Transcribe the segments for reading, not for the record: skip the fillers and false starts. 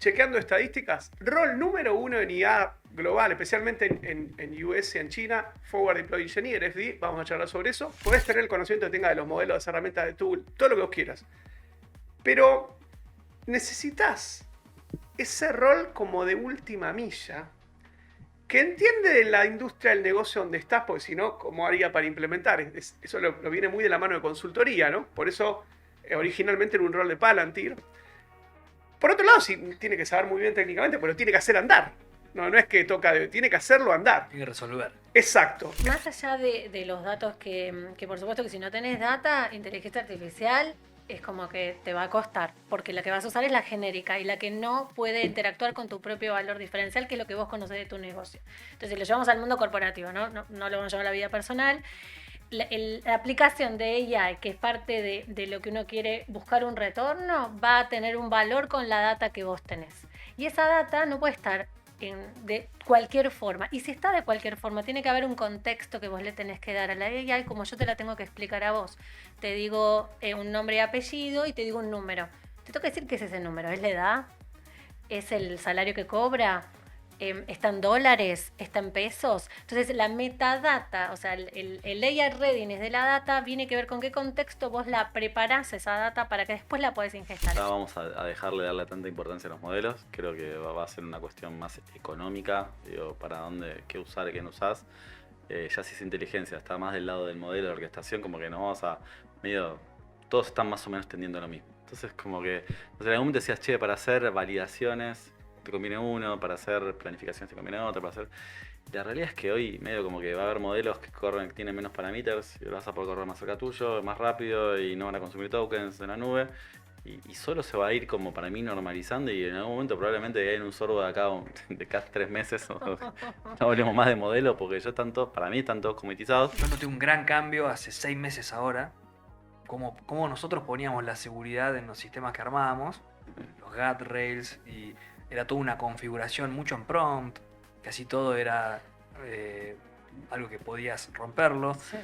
chequeando estadísticas, rol número 1 en IA global, especialmente en US y en China, Forward Deploy Engineer, FD, vamos a charlar sobre eso. Podés tener el conocimiento que tenga de los modelos, de herramientas de tool, todo lo que vos quieras. Pero necesitas ese rol como de última milla, que entiende de la industria del negocio donde estás, porque si no, ¿cómo haría para implementar? Eso lo viene muy de la mano de consultoría, ¿no? Por eso, originalmente era un rol de Palantir. Por otro lado, sí, tiene que saber muy bien técnicamente, pero tiene que hacer andar. No es que tiene que hacerlo andar. Tiene que resolver. Exacto. Más allá de los datos que por supuesto que si no tenés data, inteligencia artificial es como que te va a costar, porque la que vas a usar es la genérica y la que no puede interactuar con tu propio valor diferencial, que es lo que vos conocés de tu negocio. Entonces, si lo llevamos al mundo corporativo, no lo vamos a llevar a la vida personal. La aplicación de AI, que es parte de lo que uno quiere buscar un retorno, va a tener un valor con la data que vos tenés. Y esa data no puede estar de cualquier forma. Y si está de cualquier forma, tiene que haber un contexto que vos le tenés que dar a la AI, como yo te la tengo que explicar a vos. Te digo un nombre y apellido y te digo un número. Te tengo que decir qué es ese número. ¿Es la edad? ¿Es el salario que cobra? ¿Está en dólares? ¿Está en pesos? Entonces la metadata, o sea, el layer readiness de la data viene que ver con qué contexto vos la preparás esa data para que después la podés ingestar. Ya vamos a dejarle de darle tanta importancia a los modelos. Creo que va a ser una cuestión más económica, digo, para dónde, qué usar y qué no usás. Ya si es inteligencia, está más del lado del modelo de orquestación, como que nos vamos a medio, todos están más o menos tendiendo a lo mismo. Entonces como que, o sea, en algún momento decías, che, para hacer validaciones te conviene uno, para hacer planificaciones te conviene otro, para hacer... La realidad es que hoy medio como que va a haber modelos que corren, que tienen menos parameters y lo vas a poder correr más cerca tuyo, más rápido y no van a consumir tokens en la nube. Y solo se va a ir como para mí normalizando y en algún momento probablemente hay un sorbo de acá de cada 3 meses no hablemos más de modelo porque ya están todos, para mí están todos comitizados. Yo noté un gran cambio hace 6 meses ahora. Cómo nosotros poníamos la seguridad en los sistemas que armábamos, los guardrails, y era toda una configuración mucho en prompt, casi todo era algo que podías romperlo. Sí.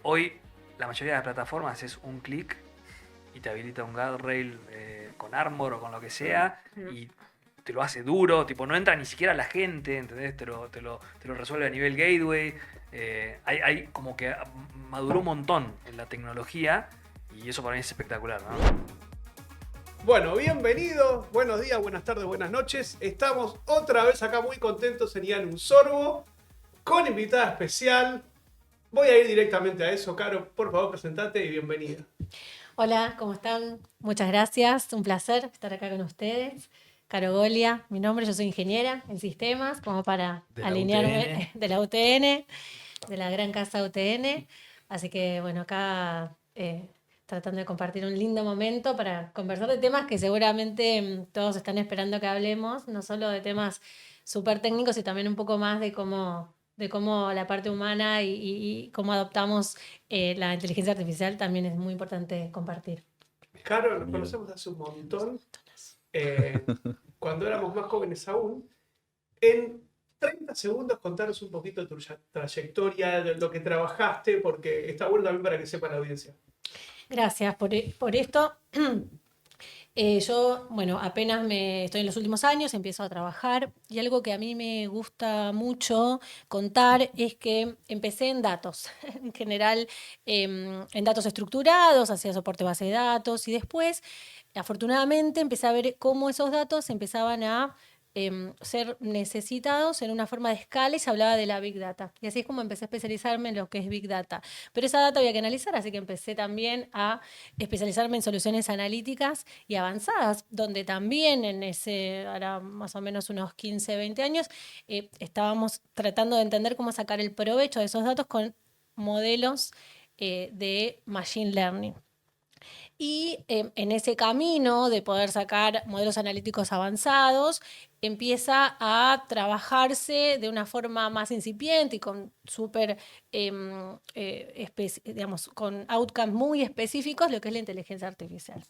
Hoy la mayoría de las plataformas es un clic y te habilita un guardrail con Armor o con lo que sea y te lo hace duro, tipo no entra ni siquiera la gente, ¿entendés? Te lo resuelve a nivel gateway. Hay como que maduró un montón en la tecnología y eso para mí es espectacular, ¿no? Bueno, bienvenidos, buenos días, buenas tardes, buenas noches. Estamos otra vez acá muy contentos en IA en un sorbo, con invitada especial. Voy a ir directamente a eso, Caro, por favor, presentate y bienvenida. Hola, ¿cómo están? Muchas gracias, un placer estar acá con ustedes. Caro Golia, mi nombre, yo soy ingeniera en sistemas, como para De la alinearme UTN. de la UTN, de la gran casa UTN. Así que bueno, acá tratando de compartir un lindo momento para conversar de temas que seguramente todos están esperando que hablemos, no solo de temas súper técnicos, y también un poco más de cómo la parte humana y cómo adoptamos la inteligencia artificial también es muy importante compartir. Caro, nos conocemos hace un montón, cuando éramos más jóvenes aún. En 30 segundos contaros un poquito de tu trayectoria, de lo que trabajaste, porque está bueno también para que sepa la audiencia. Gracias por esto. Yo, bueno, apenas estoy en los últimos años, empiezo a trabajar y algo que a mí me gusta mucho contar es que empecé en datos, en general en datos estructurados, hacía soporte base de datos y después, afortunadamente, empecé a ver cómo esos datos empezaban a ser necesitados en una forma de escala y se hablaba de la Big Data. Y así es como empecé a especializarme en lo que es Big Data. Pero esa data había que analizar, así que empecé también a especializarme en soluciones analíticas y avanzadas, donde también ahora más o menos unos 15, 20 años, estábamos tratando de entender cómo sacar el provecho de esos datos con modelos de Machine Learning. Y en ese camino de poder sacar modelos analíticos avanzados, empieza a trabajarse de una forma más incipiente y con digamos, con outcomes muy específicos lo que es la inteligencia artificial.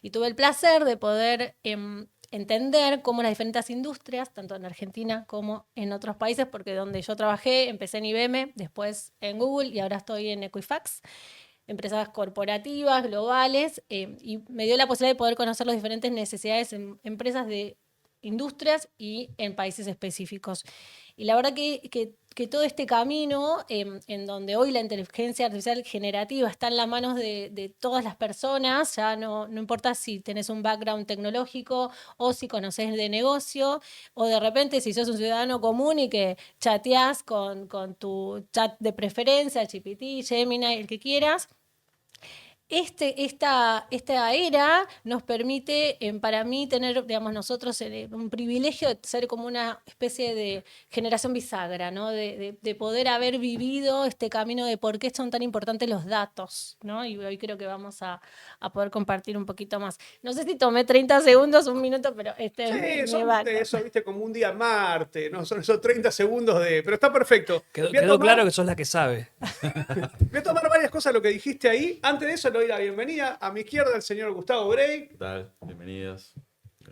Y tuve el placer de poder entender cómo las diferentes industrias, tanto en Argentina como en otros países, porque donde yo trabajé, empecé en IBM, después en Google y ahora estoy en Equifax, empresas corporativas, globales, y me dio la posibilidad de poder conocer las diferentes necesidades en empresas de industrias y en países específicos. Y la verdad que todo este camino, en donde hoy la inteligencia artificial generativa está en las manos de todas las personas, ya no importa si tenés un background tecnológico o si conocés de negocio, o de repente si sos un ciudadano común y que chateás con tu chat de preferencia, GPT, Gemini, el que quieras. Esta era nos permite, para mí, tener, digamos, nosotros un privilegio de ser como una especie de generación bisagra, ¿no? De poder haber vivido este camino de por qué son tan importantes los datos, ¿no? Y hoy creo que vamos a poder compartir un poquito más. No sé si tomé 30 segundos, un minuto, pero Sí, me vale. eso, viste, como un día Marte, ¿no? Son esos 30 segundos de... Pero está perfecto. Quedó claro que sos la que sabe. Voy a tomar varias cosas de lo que dijiste ahí. Antes de eso, le doy la bienvenida a mi izquierda al señor Gustavo Bray. ¿Qué tal? Bienvenidos.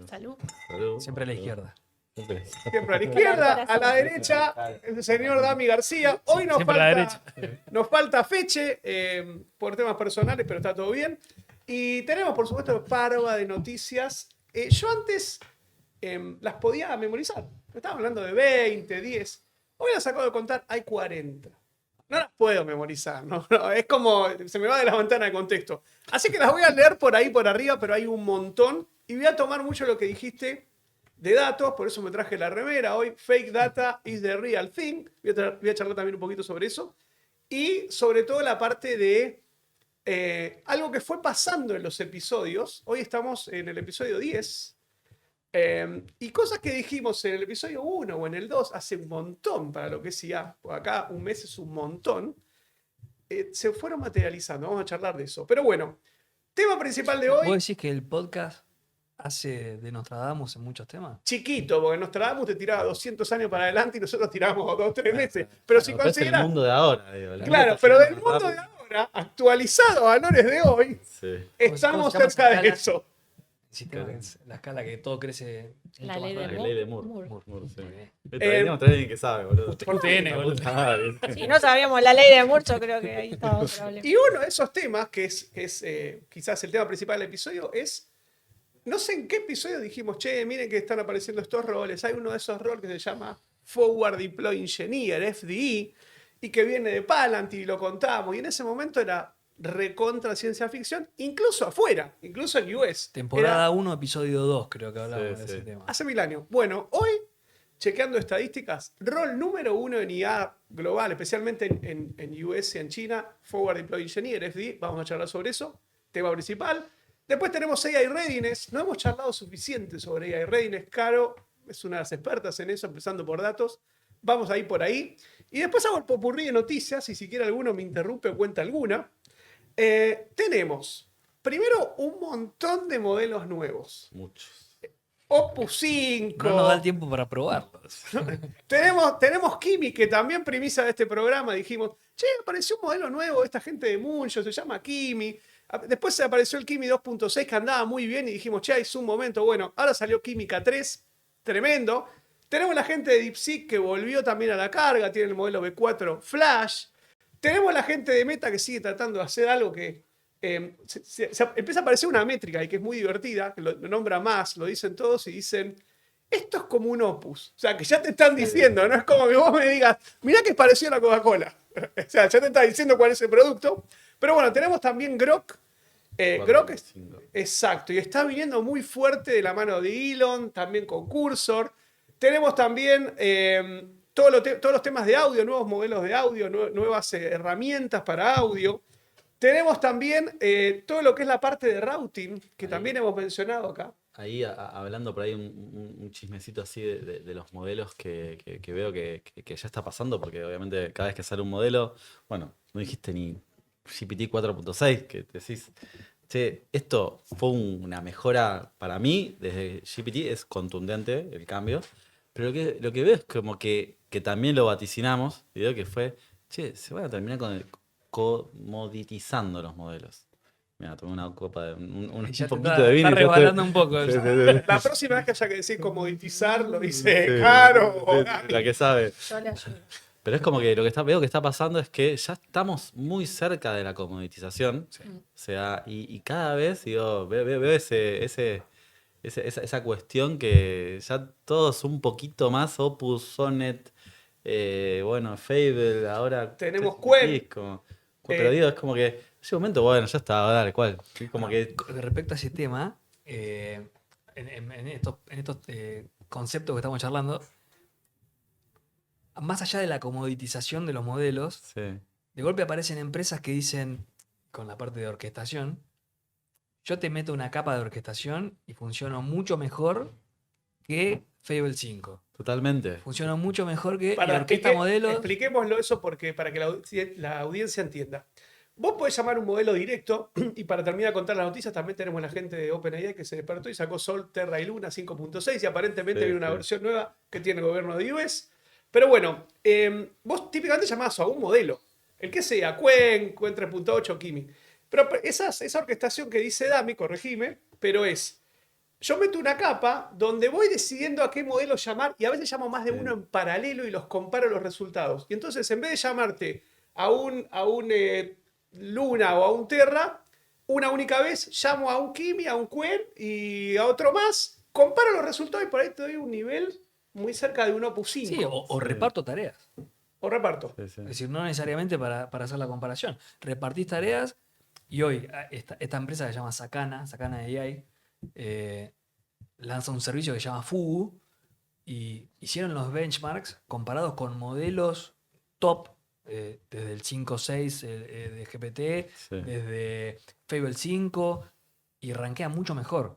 Salud. Salud. Siempre a la izquierda. Siempre. Siempre a la izquierda, a la derecha, el señor Dami García. Hoy nos Siempre a la falta Feche por temas personales, pero está todo bien. Y tenemos, por supuesto, parva de noticias. Yo antes las podía memorizar. Estaba hablando de 20, 10. Hoy las acabo de contar, hay 40. No las puedo memorizar, ¿no? Es como, se me va de la ventana de contexto. Así que las voy a leer por ahí, por arriba, pero hay un montón. Y voy a tomar mucho lo que dijiste de datos, por eso me traje la remera hoy. Fake data is the real thing. Voy a charlar también un poquito sobre eso. Y sobre todo la parte de algo que fue pasando en los episodios. Hoy estamos en el episodio 10. Y cosas que dijimos en el episodio 1 o en el 2 hace un montón para lo que es IA, por acá un mes es un montón, se fueron materializando. Vamos a charlar de eso. Pero bueno, tema principal de ¿Vos hoy, decís que el podcast hace de Nostradamus en muchos temas? chiquito, porque Nostradamus te tiraba 200 años para adelante y nosotros tirábamos 2 o 3 meses. Pero si Pero es el consideras... mundo de ahora, digo. La Claro, neta, pero sí, del mundo de ahora, actualizado a valores de hoy, Sí. estamos ¿Cómo se llama cerca esa de escala? eso. El sistema que es la escala que todo crece. La mucho ley más de rápido. La ley de Moore. Moore. Moore, sí. Muy bien. Deberíamos traer a alguien que sabe, boludo. Por TN, boludo. Si no sabíamos la ley de Moore, yo creo que ahí estaba el problema. Y uno de esos temas, que es quizás el tema principal del episodio, es, no sé en qué episodio dijimos, che, miren que están apareciendo estos roles. Hay uno de esos roles que se llama Forward Deploy Engineer, FDE, y que viene de Palantir, y lo contamos. Y en ese momento era recontra ciencia ficción, incluso afuera, incluso en US. Temporada Era 1, episodio 2, creo que hablamos Sí, de sí. ese tema. hace 1000 años. Bueno, hoy, chequeando estadísticas, rol número 1 en IA global, especialmente en US y en China, Forward Deploy Engineer, FDE. Vamos a charlar sobre eso, tema principal. Después tenemos AI Readiness. No hemos charlado suficiente sobre AI Readiness. Caro es una de las expertas en eso, empezando por datos. Vamos a ir por ahí. Y después hago el popurrí de noticias, y si quiere alguno me interrumpe o cuenta alguna. Tenemos, primero, un montón de modelos nuevos. Muchos. Opus 5. No nos da el tiempo para probarlos. Tenemos Kimi, que también premisa de este programa. Dijimos, che, apareció un modelo nuevo, esta gente de Muncho, se llama Kimi. Después se apareció el Kimi 2.6, que andaba muy bien, y dijimos, che, es un momento. Bueno, ahora salió Kimi K3, tremendo. Tenemos la gente de DeepSeek que volvió también a la carga, tiene el modelo B4 Flash. Tenemos la gente de Meta que sigue tratando de hacer algo que se empieza a aparecer una métrica y que es muy divertida, que lo nombra más, lo dicen todos y dicen, esto es como un Opus. O sea, que ya te están diciendo, no es como que vos me digas, mirá que es parecido a la Coca-Cola. O sea, ya te está diciendo cuál es el producto. Pero bueno, tenemos también Grok. Grok es... Exacto, y está viniendo muy fuerte de la mano de Elon, también con Cursor. Tenemos también todos los temas de audio, nuevos modelos de audio, nuevas herramientas para audio. Tenemos también todo lo que es la parte de routing, que también hemos mencionado acá. Ahí, hablando por ahí un chismecito así de los modelos que veo que ya está pasando, porque obviamente cada vez que sale un modelo, bueno, no dijiste ni GPT 4.6, que decís, che, esto fue una mejora para mí, desde GPT es contundente el cambio, pero lo que veo es como que también lo vaticinamos, y veo que fue, che, se van a terminar comoditizando los modelos. Mira, tomé una copa de un Ya te poquito de vino. está y ya resbalando un poco. Sí, sí, sí. La próxima vez que haya que decir comoditizar, lo dice Sí, Caro. sí, la que sabe. Yo le ayudo. Pero es como que veo que está pasando es que ya estamos muy cerca de la comoditización. O sea, y cada vez digo, veo esa cuestión que ya todos un poquito más, Opus, Sonnet, bueno, Fable, ahora... Tenemos ChatGPT, Quen. pero digo, es como que ese momento, bueno, ya está, dale, ¿cuál? Sí, como que... Respecto a ese tema, en estos conceptos que estamos charlando, más allá de la comoditización de los modelos, Sí, de golpe aparecen empresas que dicen, con la parte de orquestación, yo te meto una capa de orquestación y funciona mucho mejor que Fable 5. totalmente. Funciona mucho mejor que Para la orquesta modelos. expliquémoslo eso porque, para que la audiencia entienda. Vos podés llamar un modelo directo y para terminar de contar las noticias también tenemos la gente de OpenAI que se despertó y sacó Sol, Terra y Luna 5.6 y aparentemente Sí, viene una sí. versión nueva que tiene el gobierno de US. Pero bueno, vos típicamente llamás a un modelo, el que sea, Quen 3.8, Kimi. Pero esa orquestación que dice Dami, corregime, pero yo meto una capa donde voy decidiendo a qué modelo llamar y a veces llamo más de uno en paralelo y los comparo los resultados. Y entonces en vez de llamarte a un Luna o a un Terra, una única vez llamo a un Kimi, a un Quen y a otro más, comparo los resultados y por ahí te doy un nivel muy cerca de un Opus 5. Sí, o reparto tareas. O reparto. Sí, sí. Es decir, no necesariamente para hacer la comparación. Repartís tareas y hoy esta empresa que se llama Sakana AI, lanza un servicio que se llama Fugu y hicieron los benchmarks comparados con modelos top, desde el 5.6 de GPT, Sí. desde Fable 5 y rankea mucho mejor.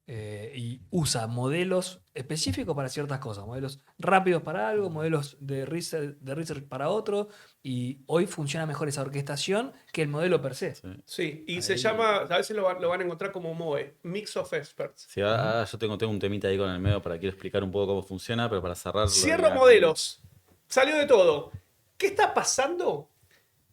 Y usa modelos específicos para ciertas cosas, modelos rápidos para algo, modelos de research para otro, y hoy funciona mejor esa orquestación que el modelo per se. Sí. Sí, y Ahí. se llama, a veces lo van a encontrar como MOE, Mix of Experts. Sí, ahora yo tengo un temita ahí con el medio para quiero explicar un poco cómo funciona, pero para cerrar... Cierro modelos. Salió de todo. ¿Qué está pasando?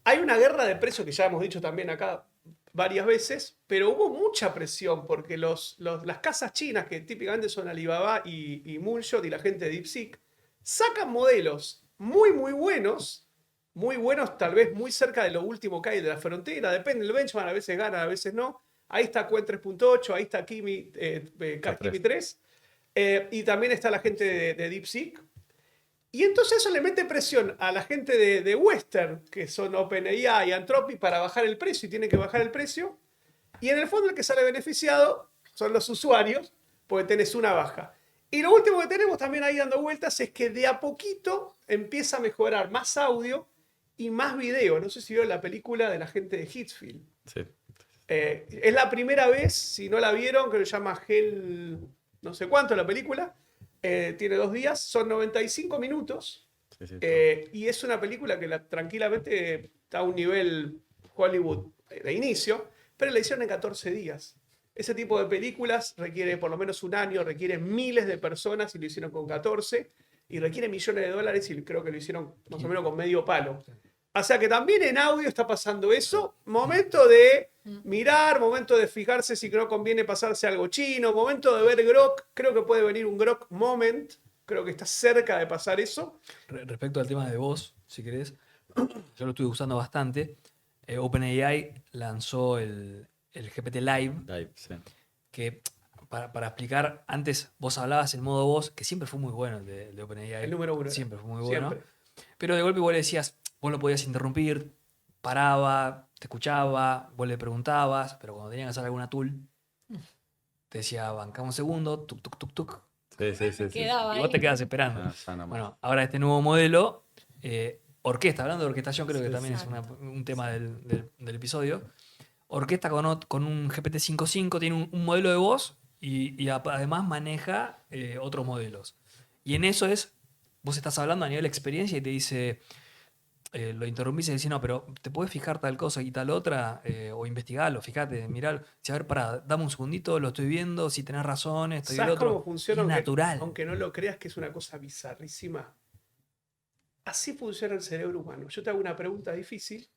Hay una guerra de precios que ya hemos dicho también acá varias veces, pero hubo mucha presión porque las casas chinas, que típicamente son Alibaba y Moonshot y la gente de DeepSeek, sacan modelos muy buenos, tal vez muy cerca de lo último que hay de la frontera, depende del benchmark, a veces ganan, a veces no. Ahí está Quen 3.8, ahí está Kimi 3. Y también está la gente de DeepSeek. Y entonces eso le mete presión a la gente de Western, que son OpenAI y Anthropic, para bajar el precio y tiene que bajar el precio. Y en el fondo el que sale beneficiado son los usuarios, porque tenés una baja. Y lo último que tenemos también ahí dando vueltas es que de a poquito empieza a mejorar más audio y más video. No sé si vieron la película de la gente de Hitsfield. Sí. Es la primera vez, si no la vieron, que se llama Hell, no sé cuánto la película. Tiene 2 días, son 95 minutos. Sí, sí, Y es una película que tranquilamente está a un nivel Hollywood de inicio, pero la hicieron en 14 días. Ese tipo de películas requiere por lo menos un año, requiere miles de personas y lo hicieron con 14, y requiere millones de dólares y creo que lo hicieron más o menos con medio palo. O sea que también en audio está pasando eso. Momento de mirar, momento de fijarse si no conviene pasarse algo chino, momento de ver Grok. Creo que puede venir un Grok Moment. Creo que está cerca de pasar eso. Respecto al tema de voz, si querés, yo lo estuve usando bastante. OpenAI lanzó el GPT Live, Live, sí. que para explicar, antes vos hablabas en modo voz, que siempre fue muy bueno el de OpenAI. El número 1. Siempre fue muy bueno. Siempre. Pero de golpe vos le decías, vos lo podías interrumpir, paraba, te escuchaba, vos le preguntabas, pero cuando tenían que hacer alguna tool, te decía, banca un segundo, tuk, tuk, tuk, tuk. Sí. Quedaba Y vos ahí. te quedas esperando. Ya nomás. Bueno, ahora este nuevo modelo, orquesta, hablando de orquestación, creo que Sí, también es exacto. un tema del episodio. Orquesta con un GPT 5.5, tiene un modelo de voz y además maneja otros modelos. Y en eso vos estás hablando a nivel de experiencia y te dice, lo interrumpís y decís, no, pero te puedes fijar tal cosa y tal otra, o investigarlo, fíjate, miralo. Si, a ver, pará, dame un segundito, lo estoy viendo, si tenés razón, esto y el ¿Sabes otro. cómo funciona? Es natural. Aunque no lo creas, que es una cosa bizarrísima. Así funciona el cerebro humano. Yo te hago una pregunta difícil,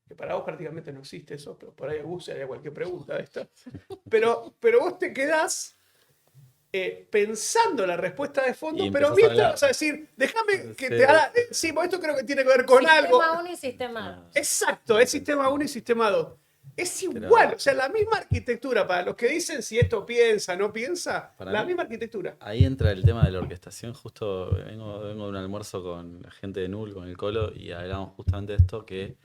que para vos prácticamente no existe eso, pero por ahí haría cualquier pregunta de esta. Pero vos te quedás pensando la respuesta de fondo, Y pero empezás a mientras hablar. vas a decir, déjame que Sí. te haga. Sí, porque esto creo que tiene que ver con algo. Sistema 1 y sistema 2. Exacto, es sistema 1 y sistema 2. Es Pero igual, o sea, la misma arquitectura. Para los que dicen si esto piensa, no piensa, para la mí, misma arquitectura. ahí entra el tema de la orquestación. Justo vengo de un almuerzo con la gente de Null, con el Colo, y hablamos justamente de esto, que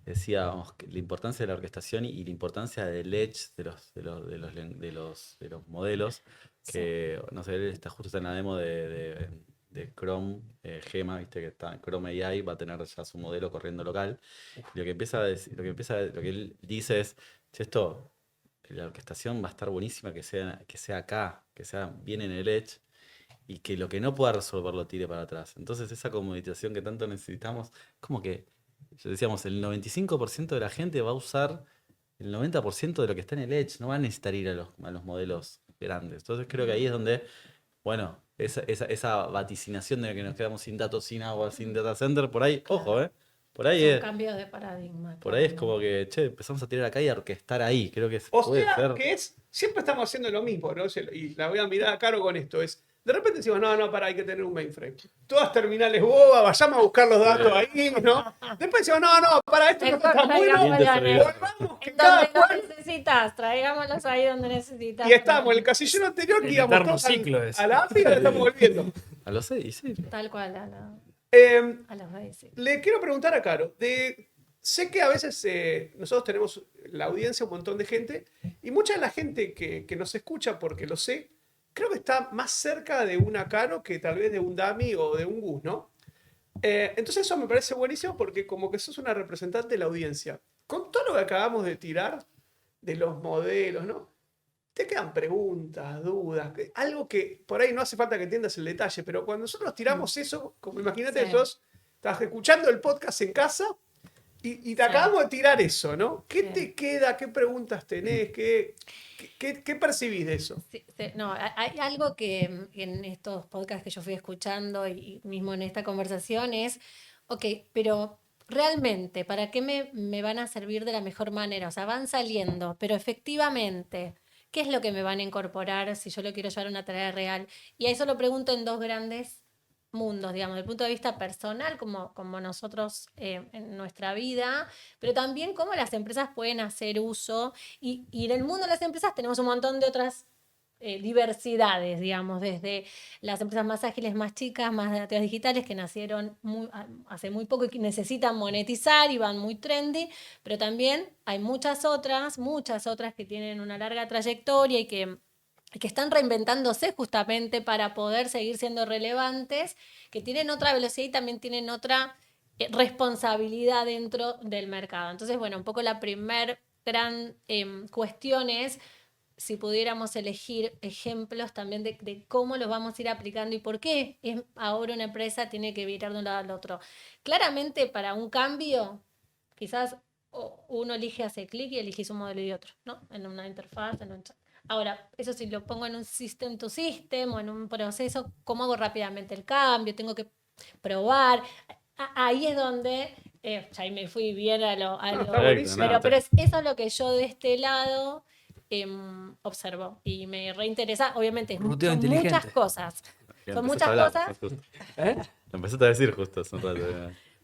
decíamos que la importancia de la orquestación y la importancia del edge de los modelos, que no sé, él está en la demo de Chrome Gema, viste que está Chrome AI, va a tener ya su modelo corriendo local. Y lo que empieza a decir, lo que él dice es, "Che, esto, la orquestación va a estar buenísima que sea acá, que sea bien en el edge, y que lo que no pueda resolver lo tire para atrás. Entonces esa comoditización que tanto necesitamos, como que, decíamos, el 95% de la gente va a usar el 90% de lo que está en el Edge, no va a necesitar ir a los modelos grandes. Entonces creo que ahí es donde, bueno, esa vaticinación de que nos quedamos sin datos, sin agua, sin data center, por ahí, ojo, por ahí Son es, cambios de paradigma. por ahí es claro. como que, che, empezamos a tirar acá y a orquestar ahí. Creo que O puede sea, ser. que siempre estamos haciendo lo mismo, ¿no? Y la voy a mirar a Caro con esto, de repente decimos, no, hay que tener un mainframe. Todas terminales bobas, vayamos a buscar los datos ahí, ¿no? Después decimos, no, para esto no está tan bueno, Siguiente volvamos, que En cada donde cual... lo necesitas, traigámoslos ahí donde necesitas. Y estábamos en el casillero anterior que El íbamos eterno todos ciclo ese. a la API y ahora estamos volviendo. A los 6, sí. Tal cual, Eh, a los basics. Le quiero preguntar a Caro, sé que a veces nosotros tenemos la audiencia, un montón de gente, y mucha de la gente que nos escucha, porque lo sé, creo que está más cerca de una Caro que tal vez de un Dami o de un Gus, ¿no? Entonces eso me parece buenísimo porque como que sos una representante de la audiencia. Con todo lo que acabamos de tirar de los modelos, ¿no? Te quedan preguntas, dudas, algo que por ahí no hace falta que entiendas el detalle, pero cuando nosotros tiramos eso, como imagínate, Sí. estás escuchando el podcast en casa y te Sí. acabamos de tirar eso, ¿no? ¿Qué Sí. te queda? ¿Qué preguntas tenés? ¿Qué percibís de eso? Sí, no, hay algo que en estos podcasts que yo fui escuchando y mismo en esta conversación es, ok, pero realmente, ¿para qué me van a servir de la mejor manera? O sea, van saliendo, pero efectivamente, ¿qué es lo que me van a incorporar si yo lo quiero llevar a una tarea real? Y a eso lo pregunto en dos grandes mundos, digamos, desde el punto de vista personal, como nosotros en nuestra vida, pero también cómo las empresas pueden hacer uso y en el mundo de las empresas tenemos un montón de otras diversidades, digamos, desde las empresas más ágiles, más chicas, más nativas digitales que nacieron hace muy poco y que necesitan monetizar y van muy trendy, pero también hay muchas otras que tienen una larga trayectoria y que están reinventándose justamente para poder seguir siendo relevantes, que tienen otra velocidad y también tienen otra responsabilidad dentro del mercado. Entonces, bueno, un poco la primer gran cuestión es si pudiéramos elegir ejemplos también de cómo los vamos a ir aplicando y por qué ahora una empresa tiene que virar de un lado al otro. Claramente para un cambio, quizás uno elige hacer clic y elegís un modelo y otro, ¿no? En una interfaz, en un chat. Ahora, eso si lo pongo en un system to system o en un proceso, ¿cómo hago rápidamente el cambio? Tengo que probar. Ahí es donde, ya ahí me fui bien Está buenísimo. pero eso es lo que yo de este lado observo y me reinteresa. Obviamente, Ruteo son inteligente. muchas cosas. Bien, Son empezaste muchas a hablar, cosas. justo. ¿Eh? Lo empezaste a decir justo hace un rato.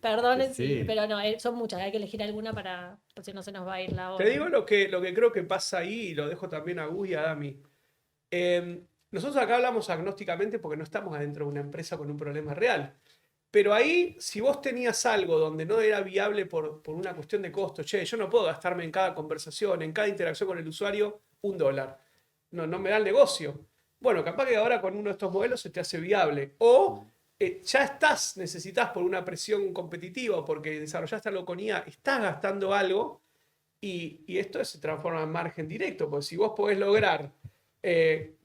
Perdonen, Sí. sí, pero no, son muchas. Hay que elegir alguna para, pues, si no se nos va a ir la hora. Te digo lo que creo que pasa ahí y lo dejo también a Gus y a Dami. Nosotros acá hablamos agnósticamente porque no estamos adentro de una empresa con un problema real. Pero ahí, si vos tenías algo donde no era viable por una cuestión de costo, che, yo no puedo gastarme en cada conversación, en cada interacción con el usuario, $1. No me da el negocio. Bueno, capaz que ahora con uno de estos modelos se te hace viable. O ya necesitas por una presión competitiva o porque desarrollaste algo con IA, estás gastando algo y esto se transforma en margen directo. Porque si vos podés lograr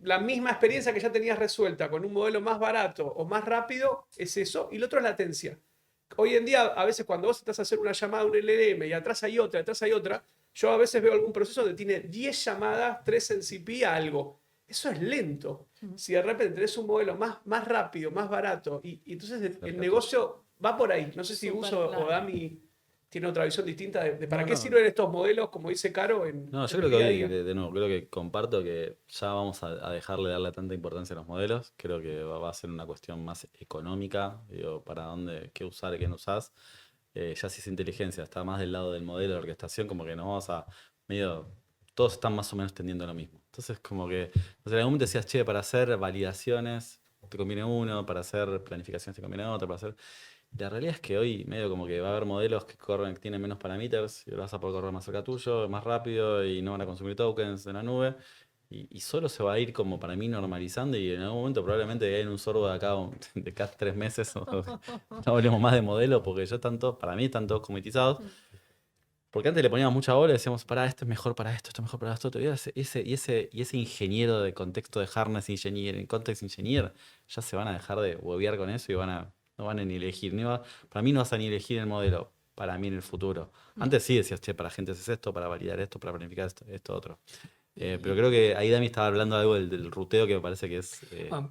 la misma experiencia que ya tenías resuelta con un modelo más barato o más rápido, es eso. Y lo otro es latencia. Hoy en día, a veces cuando vos estás a hacer una llamada a un LLM y atrás hay otra, yo a veces veo algún proceso donde tiene 10 llamadas, 3 en CP a algo. Eso es lento. Si de repente tenés un modelo más rápido, más barato, y entonces el negocio va por ahí. No sé si Súper Uso claro. o Dami tiene otra visión distinta de para No, qué no. sirven estos modelos, como dice Caro, en No, yo en creo que el día a hoy, día. de nuevo, creo que comparto que ya vamos a dejar de darle tanta importancia a los modelos. Creo que va a ser una cuestión más económica, digo, para dónde, qué usar y qué no usás. ya si esa inteligencia está más del lado del modelo de orquestación, como que nos vamos a medio, todos están más o menos tendiendo a lo mismo. Entonces como que, en algún momento decías, che, para hacer validaciones te conviene uno, para hacer planificaciones te conviene otro, para hacer... La realidad es que hoy medio como que va a haber modelos que corren, que tienen menos parameters y lo vas a poder correr más cerca tuyo, más rápido y no van a consumir tokens de la nube. Y solo se va a ir como para mí normalizando y en algún momento probablemente hay un sorbo de acá de cada 3 meses no hablemos más de modelo porque ya están todos, para mí están todos comitizados. Porque antes le poníamos mucha bola y decíamos, pará, esto es mejor para esto es mejor para esto. Y ese ingeniero de contexto de harness engineer, context engineer, ya se van a dejar de huevear con eso y no van a ni elegir. Para mí no vas a ni elegir el modelo, para mí en el futuro. Antes sí decías, che, para gente es esto, para validar esto, para planificar esto otro. Pero creo que ahí Dami estaba hablando algo del ruteo que me parece que es...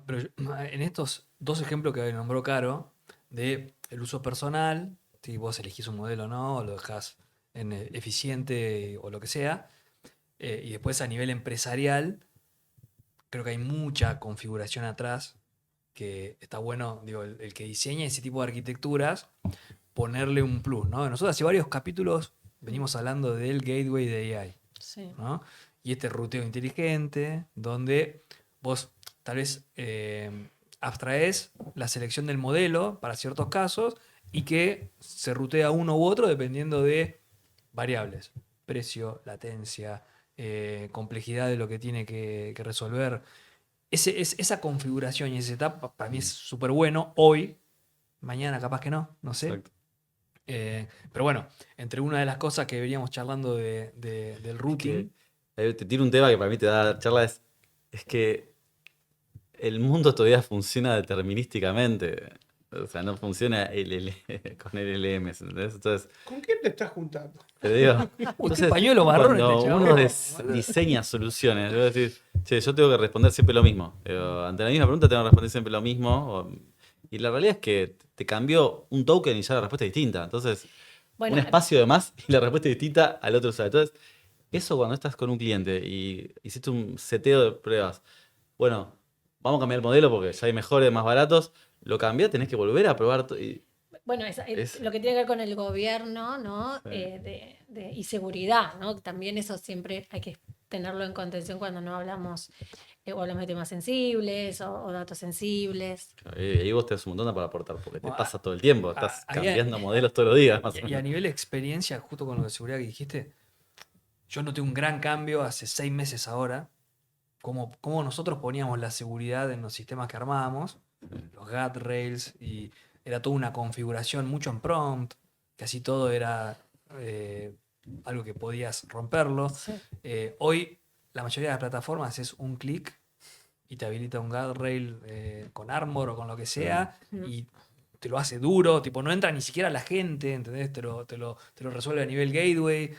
Pero en estos dos ejemplos que nombró Caro, de el uso personal, si vos elegís un modelo o no, o lo dejás en eficiente o lo que sea, y después a nivel empresarial, creo que hay mucha configuración atrás, que está bueno, digo, el que diseña ese tipo de arquitecturas, ponerle un plus, ¿no? Nosotros hace varios capítulos venimos hablando del gateway de AI, Sí. ¿no? Y este ruteo inteligente, donde vos tal vez abstraes la selección del modelo para ciertos casos y que se rutea uno u otro dependiendo de variables, precio, latencia, complejidad de lo que tiene que resolver. Esa configuración y esa etapa para mí es súper bueno hoy, mañana capaz que no sé. Exacto. Pero bueno, entre una de las cosas que veníamos charlando del routing... Te tiro un tema que para mí te da charla, es que el mundo todavía funciona determinísticamente. O sea, no funciona con LLMs, ¿entendés? Entonces, ¿Con quién te estás juntando? te digo, Uy, qué entonces, pañuelo marrón cuando este uno chabón. diseña soluciones, yo voy a decir, che, yo tengo que responder siempre lo mismo. Ante la misma pregunta tengo que responder siempre lo mismo. Y la realidad es que te cambió un token y ya la respuesta es distinta. Entonces, Bueno, un espacio de más y la respuesta es distinta al otro usuario. Entonces, eso cuando estás con un cliente y hiciste un seteo de pruebas, bueno, vamos a cambiar el modelo porque ya hay mejores, más baratos, lo cambiás, tenés que volver a probar. bueno, Es- lo que tiene que ver con el gobierno, ¿no? Sí. Y seguridad, ¿no? También eso siempre hay que tenerlo en contención cuando no hablamos o hablamos de temas sensibles o datos sensibles. Ahí vos tenés un montón para aportar porque te Bueno, pasa todo el tiempo, estás ahí- cambiando modelos todos los días, más o Y a menos. nivel de experiencia, justo con lo de seguridad que dijiste, yo noté un gran cambio hace 6 meses ahora, cómo nosotros poníamos la seguridad en los sistemas que armábamos, los guardrails, y era toda una configuración mucho en prompt, casi todo era algo que podías romperlo. Sí. Hoy la mayoría de las plataformas es un clic y te habilita un guardrail con Armor o con lo que sea, y te lo hace duro, tipo, no entra ni siquiera la gente, ¿entendés? Te lo resuelve a nivel gateway.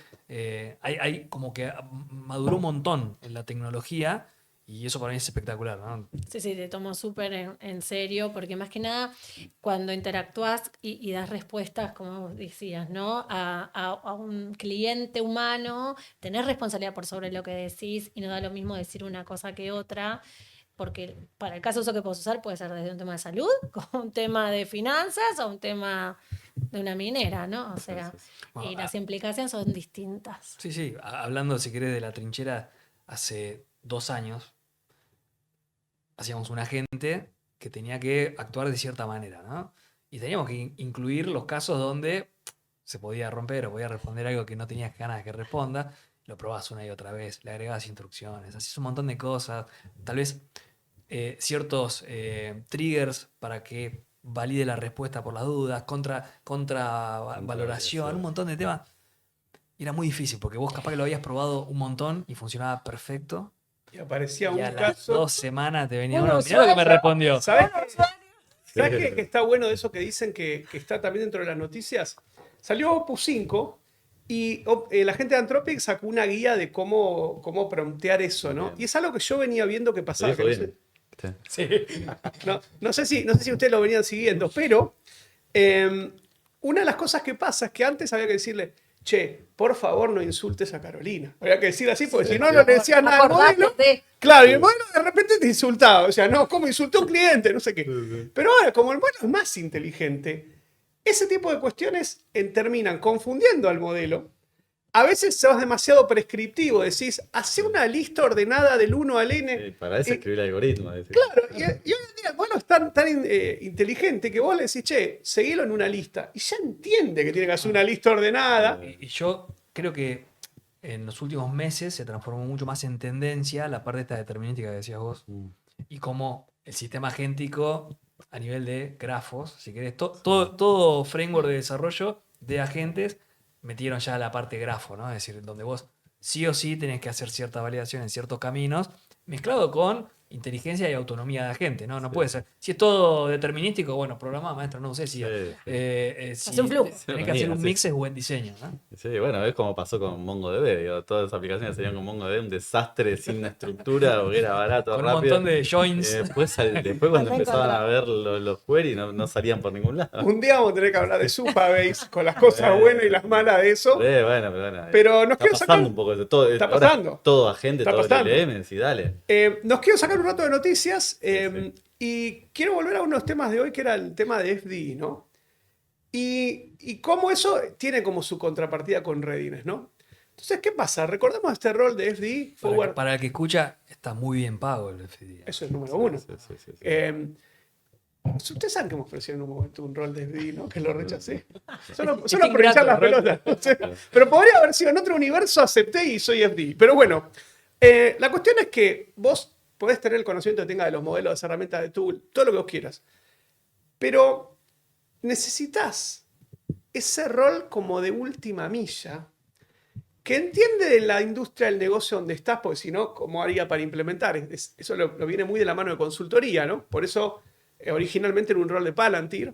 Hay como que maduró un montón en la tecnología y eso para mí es espectacular, ¿no? Sí, te tomo súper en serio, porque más que nada, cuando interactúas y das respuestas, como vos decías, ¿no? A un cliente humano, tenés responsabilidad por sobre lo que decís y no da lo mismo decir una cosa que otra, porque para el caso que puedes usar puede ser desde un tema de salud, como un tema de finanzas o un tema de una minera, ¿no? O sea, Sí, sí, sí. Bueno, y las implicaciones son distintas. sí, hablando si querés de la trinchera, hace 2 años hacíamos un agente que tenía que actuar de cierta manera, ¿no? Y teníamos que incluir los casos donde se podía romper o podía responder algo que no tenías ganas de que responda, lo probás una y otra vez, le agregabas instrucciones, hacías un montón de cosas, tal vez ciertos triggers para que valide la respuesta por las dudas, contra valoración, un montón de temas. Y era muy difícil porque vos capaz que lo habías probado un montón y funcionaba perfecto. Y aparecía Y un a las caso. 2 semanas te venía Un uno. Mirá lo que me usuario. respondió. ¿Sabes qué está bueno de eso que dicen que está también dentro de las noticias? Salió Opus 5 y la gente de Anthropic sacó una guía de cómo promptear eso, ¿no? Bien. Y es algo que yo venía viendo que Lo pasaba. dijo que bien. Sí. no sé si ustedes lo venían siguiendo, pero una de las cosas que pasa es que antes había que decirle, che, por favor no insultes a Carolina. Había que decir así, porque si no, no le decías nada al Acordate modelo. de- Claro, y el modelo de repente te insultaba. O sea, no, ¿cómo insultó a un cliente? No sé qué. Sí. Pero ahora, como el modelo es más inteligente, ese tipo de cuestiones terminan confundiendo al modelo. A veces sos demasiado prescriptivo, decís, hace una lista ordenada del 1 al N. Para eso escribir algoritmos. Claro, y hoy en día, bueno, es tan inteligente que vos le decís, che, seguilo en una lista. Y ya entiende que tiene que hacer una lista ordenada. Y yo creo que en los últimos meses se transformó mucho más en tendencia la parte esta determinística que decías vos. Y como el sistema agéntico a nivel de grafos, si querés, todo framework de desarrollo de agentes metieron ya la parte grafo, ¿no? Es decir, donde vos sí o sí tenés que hacer cierta validación en ciertos caminos, mezclado con inteligencia y autonomía de agente, ¿no? No puede ser. Si es todo determinístico, bueno, programa, maestro, no sé si... Hace un flujo. Tenés que hacer un mix, es buen diseño, ¿no? Sí, bueno, es como pasó con MongoDB. Digo, todas las aplicaciones salían con MongoDB, un desastre sin una estructura, porque era barato, Con rápido. un montón de joins. Después cuando empezaban a ver los queries, no salían por ningún lado. Un día vamos a tener que hablar de Supabase, con las cosas buenas y las malas de eso. Bueno. Pero nos Está quiero pasando sacar... un poco eso. Todo, Está ahora pasando. todo agente, Está todo pasando. LLM, sí, dale. Nos quiero sacar un rato de noticias Sí. y quiero volver a unos temas de hoy, que era el tema de FDI, ¿no? Y cómo eso tiene como su contrapartida con Readiness, ¿no? Entonces, ¿qué pasa? Recordemos este rol de FDI, Forward. Para el que escucha, está muy bien pago el FDI. Eso es número uno. Sí. Ustedes saben que hemos ofrecido en un momento un rol de FDI, ¿no? Que lo rechacé. Solo Es por ingrato, hinchar las ¿no? pelotas. No sé. Pero podría haber sido en otro universo, acepté y soy FDI. Pero bueno, la cuestión es que vos podés tener el conocimiento que tenga de los modelos, de las herramientas de tool, todo lo que vos quieras. Pero necesitas ese rol como de última milla, que entiende de la industria del negocio donde estás, porque si no, ¿cómo haría para implementar? Eso lo viene muy de la mano de consultoría, ¿no? Por eso, originalmente era un rol de Palantir.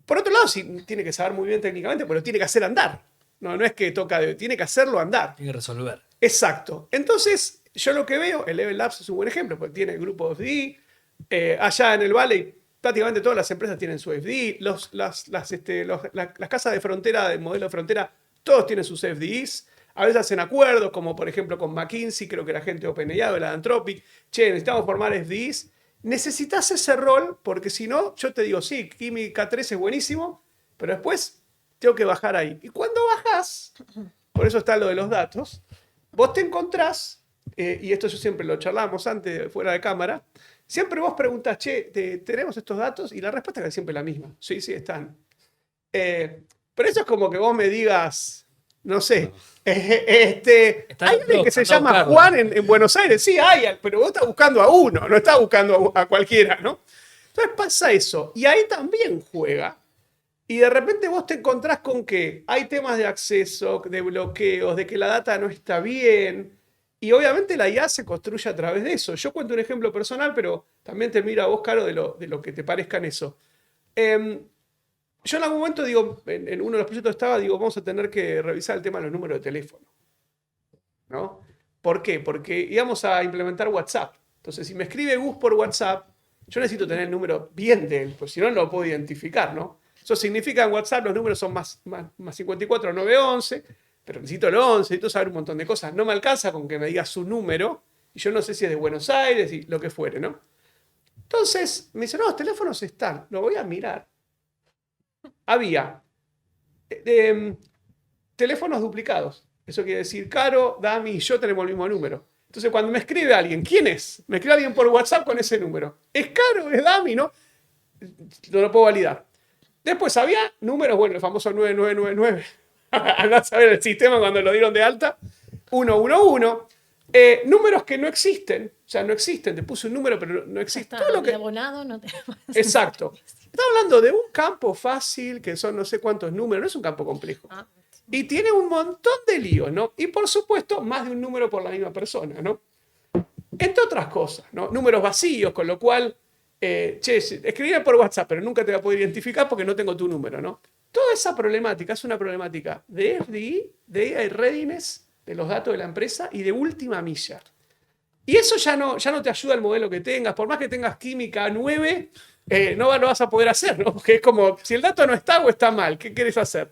Por otro lado, sí, tiene que saber muy bien técnicamente, pero tiene que hacer andar. No es que tiene que hacerlo andar. Tiene que resolver. Exacto. Entonces, yo lo que veo, el Level Labs es un buen ejemplo, porque tiene el grupo FDI. Allá en el Valley, prácticamente todas las empresas tienen su FDI. Las casas de frontera, del modelo de frontera, todos tienen sus FDIs. A veces hacen acuerdos, como por ejemplo con McKinsey, creo que la gente de OpenAI o la de Anthropic. Che, necesitamos formar FDIs. Necesitas ese rol, porque si no, yo te digo, sí, Kimi K3 es buenísimo, pero después tengo que bajar ahí. Y cuando bajás, por eso está lo de los datos, vos te encontrás, y esto yo siempre lo charlábamos antes, fuera de cámara, siempre vos preguntás, che, ¿tenemos estos datos? Y la respuesta es siempre la misma. Sí, están. Pero eso es como que vos me digas, no sé, Está hay alguien que se llama buscando. Juan en Buenos Aires, sí, hay, pero vos estás buscando a uno, no estás buscando a cualquiera, ¿no? Entonces pasa eso, y ahí también juega. Y de repente vos te encontrás con que hay temas de acceso, de bloqueos, de que la data no está bien. Y obviamente la IA se construye a través de eso. Yo cuento un ejemplo personal, pero también te miro a vos, Caro, de lo que te parezca en eso. Yo en algún momento, digo, en uno de los proyectos estaba, digo, vamos a tener que revisar el tema de los números de teléfono, ¿no? ¿Por qué? Porque íbamos a implementar WhatsApp. Entonces, si me escribe Gus por WhatsApp, yo necesito tener el número bien de él, pues si no, no lo puedo identificar, ¿no? Eso significa en WhatsApp los números son más 54 911, pero necesito el 11, necesito saber un montón de cosas. No me alcanza con que me diga su número, y yo no sé si es de Buenos Aires y lo que fuere, ¿no? Entonces, me dice, no, los teléfonos están, lo voy a mirar. Había teléfonos duplicados. Eso quiere decir, Caro, Dami y yo tenemos el mismo número. Entonces, cuando me escribe alguien, ¿quién es? Me escribe alguien por WhatsApp con ese número. ¿Es Caro? ¿Es Dami? ¿No? No lo puedo validar. Después había números, bueno, el famoso 9999. Andá a saber el sistema cuando lo dieron de alta. 111. Números que no existen. O sea, no existen. Te puse un número, pero no existe. Está Todo lo que... abonado, no te... Exacto. Estamos hablando de un campo fácil, que son no sé cuántos números, no es un campo complejo. Ah, Y tiene un montón de líos, ¿no? Y por supuesto, más de un número por la misma persona, ¿no? Entre otras cosas, ¿no? Números vacíos, con lo cual, escribime por WhatsApp, pero nunca te voy a poder identificar porque no tengo tu número, ¿no? Toda esa problemática es una problemática de FDI, de AI Readiness, de los datos de la empresa y de última milla. Y eso ya no te ayuda al modelo que tengas. Por más que tengas química 9, no lo vas a poder hacer, ¿no? Porque es como, si el dato no está o está mal, ¿qué quieres hacer?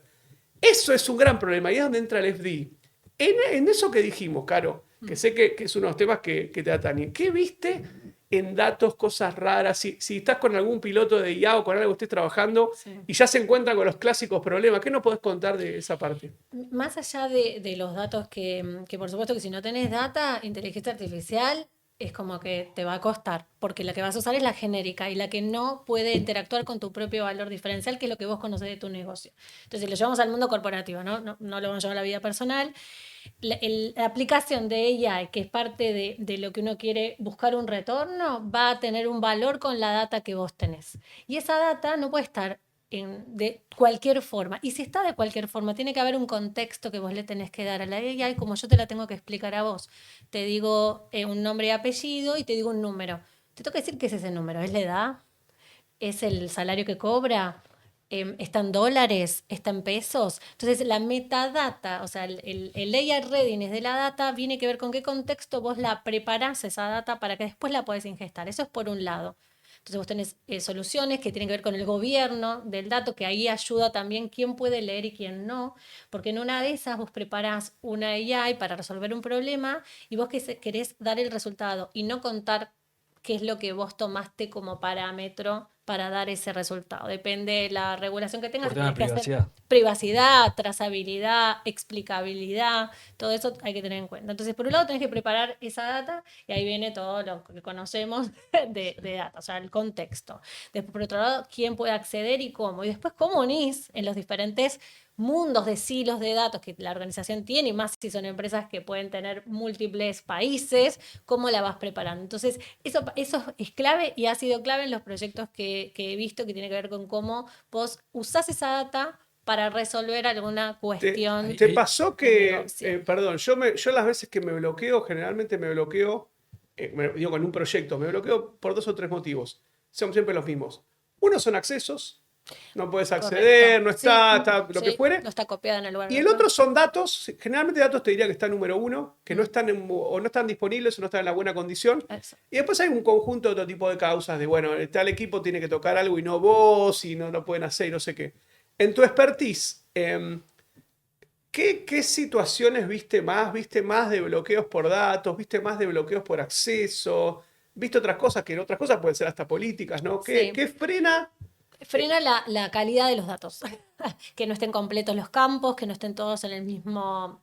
Eso es un gran problema y es donde entra el FDI. En eso que dijimos, Caro, que sé que es uno de los temas que te atañen. ¿Qué viste en datos cosas raras. Si estás con algún piloto de IA o con algo que estés trabajando Sí. y ya se encuentran con los clásicos problemas, ¿qué nos podés contar de esa parte? Más allá de los datos que por supuesto que si no tenés data, inteligencia artificial es como que te va a costar, porque la que vas a usar es la genérica y la que no puede interactuar con tu propio valor diferencial, que es lo que vos conocés de tu negocio. Entonces, si lo llevamos al mundo corporativo, no lo vamos a llevar a la vida personal, la aplicación de AI, que es parte de lo que uno quiere buscar un retorno, va a tener un valor con la data que vos tenés. Y esa data no puede estar de cualquier forma. Y si está de cualquier forma, tiene que haber un contexto que vos le tenés que dar a la AI, como yo te la tengo que explicar a vos. Te digo un nombre y apellido y te digo un número. Te tengo que decir qué es ese número. ¿Es la edad? ¿Es el salario que cobra? ¿Está en dólares? ¿Está en pesos? Entonces, la metadata, o sea, el AI readiness de la data viene que ver con qué contexto vos la preparás esa data para que después la podés ingestar. Eso es por un lado. Entonces vos tenés soluciones que tienen que ver con el gobierno del dato, que ahí ayuda también quién puede leer y quién no, porque en una de esas vos preparás una AI para resolver un problema y vos querés dar el resultado y no contar qué es lo que vos tomaste como parámetro para dar ese resultado. Depende de la regulación que tengas. Por tema de Tenés que hacer privacidad. privacidad, trazabilidad, explicabilidad, todo eso hay que tener en cuenta. Entonces, por un lado tenés que preparar esa data y ahí viene todo lo que conocemos de data, o sea, el contexto. Después, por otro lado, quién puede acceder y cómo. Y después, cómo unís en los diferentes mundos de silos de datos que la organización tiene, y más si son empresas que pueden tener múltiples países, cómo la vas preparando. Entonces, eso es clave y ha sido clave en los proyectos que he visto que tiene que ver con cómo vos usás esa data para resolver alguna cuestión. ¿Te pasó de que, negocio. perdón, yo las veces que me bloqueo, generalmente me bloqueo, digo, con un proyecto, me bloqueo por 2 o 3 motivos. Son siempre los mismos. Uno son accesos, no puedes acceder, Correcto. no Sí, está lo que sí, fuere. no está copiada en el lugar Y el otro son datos, generalmente datos te diría que está número 1, que no están o no están disponibles o no están en la buena condición. Eso. Y después hay un conjunto de otro tipo de causas, de bueno, tal equipo tiene que tocar algo y no vos, y no lo pueden hacer y no sé qué. En tu expertise, ¿qué situaciones viste más? ¿Viste más de bloqueos por datos? ¿Viste más de bloqueos por acceso? ¿Viste otras cosas que en otras cosas pueden ser hasta políticas, ¿no? Sí. ¿Qué frena? Frena la calidad de los datos, que no estén completos los campos, que no estén todos en el mismo,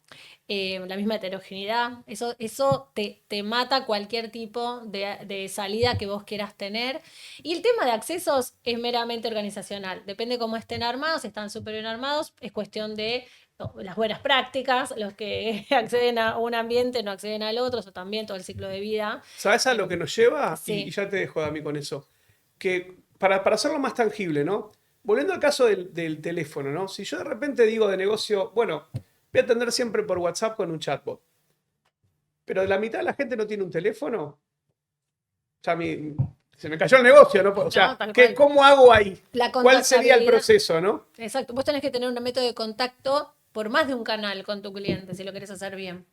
la misma heterogeneidad. Eso te mata cualquier tipo de salida que vos quieras tener. Y el tema de accesos es meramente organizacional. Depende cómo estén armados, si están súper bien armados, es cuestión de las buenas prácticas, los que acceden a un ambiente no acceden al otro, eso también todo el ciclo de vida. ¿Sabes a lo que nos lleva? Sí. Y ya te dejo, Dami, con eso. Que para hacerlo más tangible, ¿no? Volviendo al caso del teléfono, ¿no? Si yo de repente digo de negocio, bueno, voy a atender siempre por WhatsApp con un chatbot, pero la mitad de la gente no tiene un teléfono, o sea, se me cayó el negocio, ¿no? O sea, No, tal cual. ¿cómo hago ahí? La ¿Cuál sería el contactabilidad. proceso, no? Exacto, vos tenés que tener un método de contacto por más de un canal con tu cliente si lo querés hacer bien.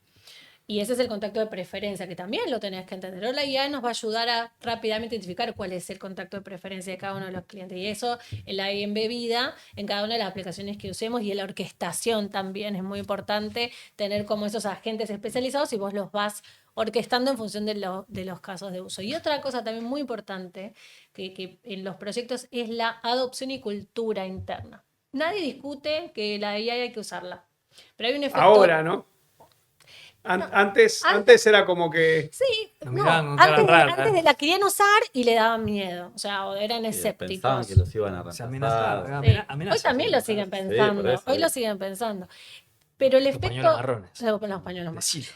Y ese es el contacto de preferencia, que también lo tenés que entender. Ahora la IA nos va a ayudar a rápidamente identificar cuál es el contacto de preferencia de cada uno de los clientes. Y eso la IA embebida en cada una de las aplicaciones que usemos, y en la orquestación también es muy importante tener como esos agentes especializados y vos los vas orquestando en función de los casos de uso. Y otra cosa también muy importante que en los proyectos es la adopción y cultura interna. Nadie discute que la IA hay que usarla, pero hay un efecto... Ahora, ¿no? Antes era como que... Sí, Lo no, miraban con cara rara. antes de la querían usar y le daban miedo, o sea, o eran Y pensaban escépticos. que los iban a Se reemplazar. amenazaba. Sí. Amenazas, Hoy también lo siguen por pensando, eso. hoy lo siguen pensando. Pero el Los efecto... pañuelos marrones. Los pañuelos marrones.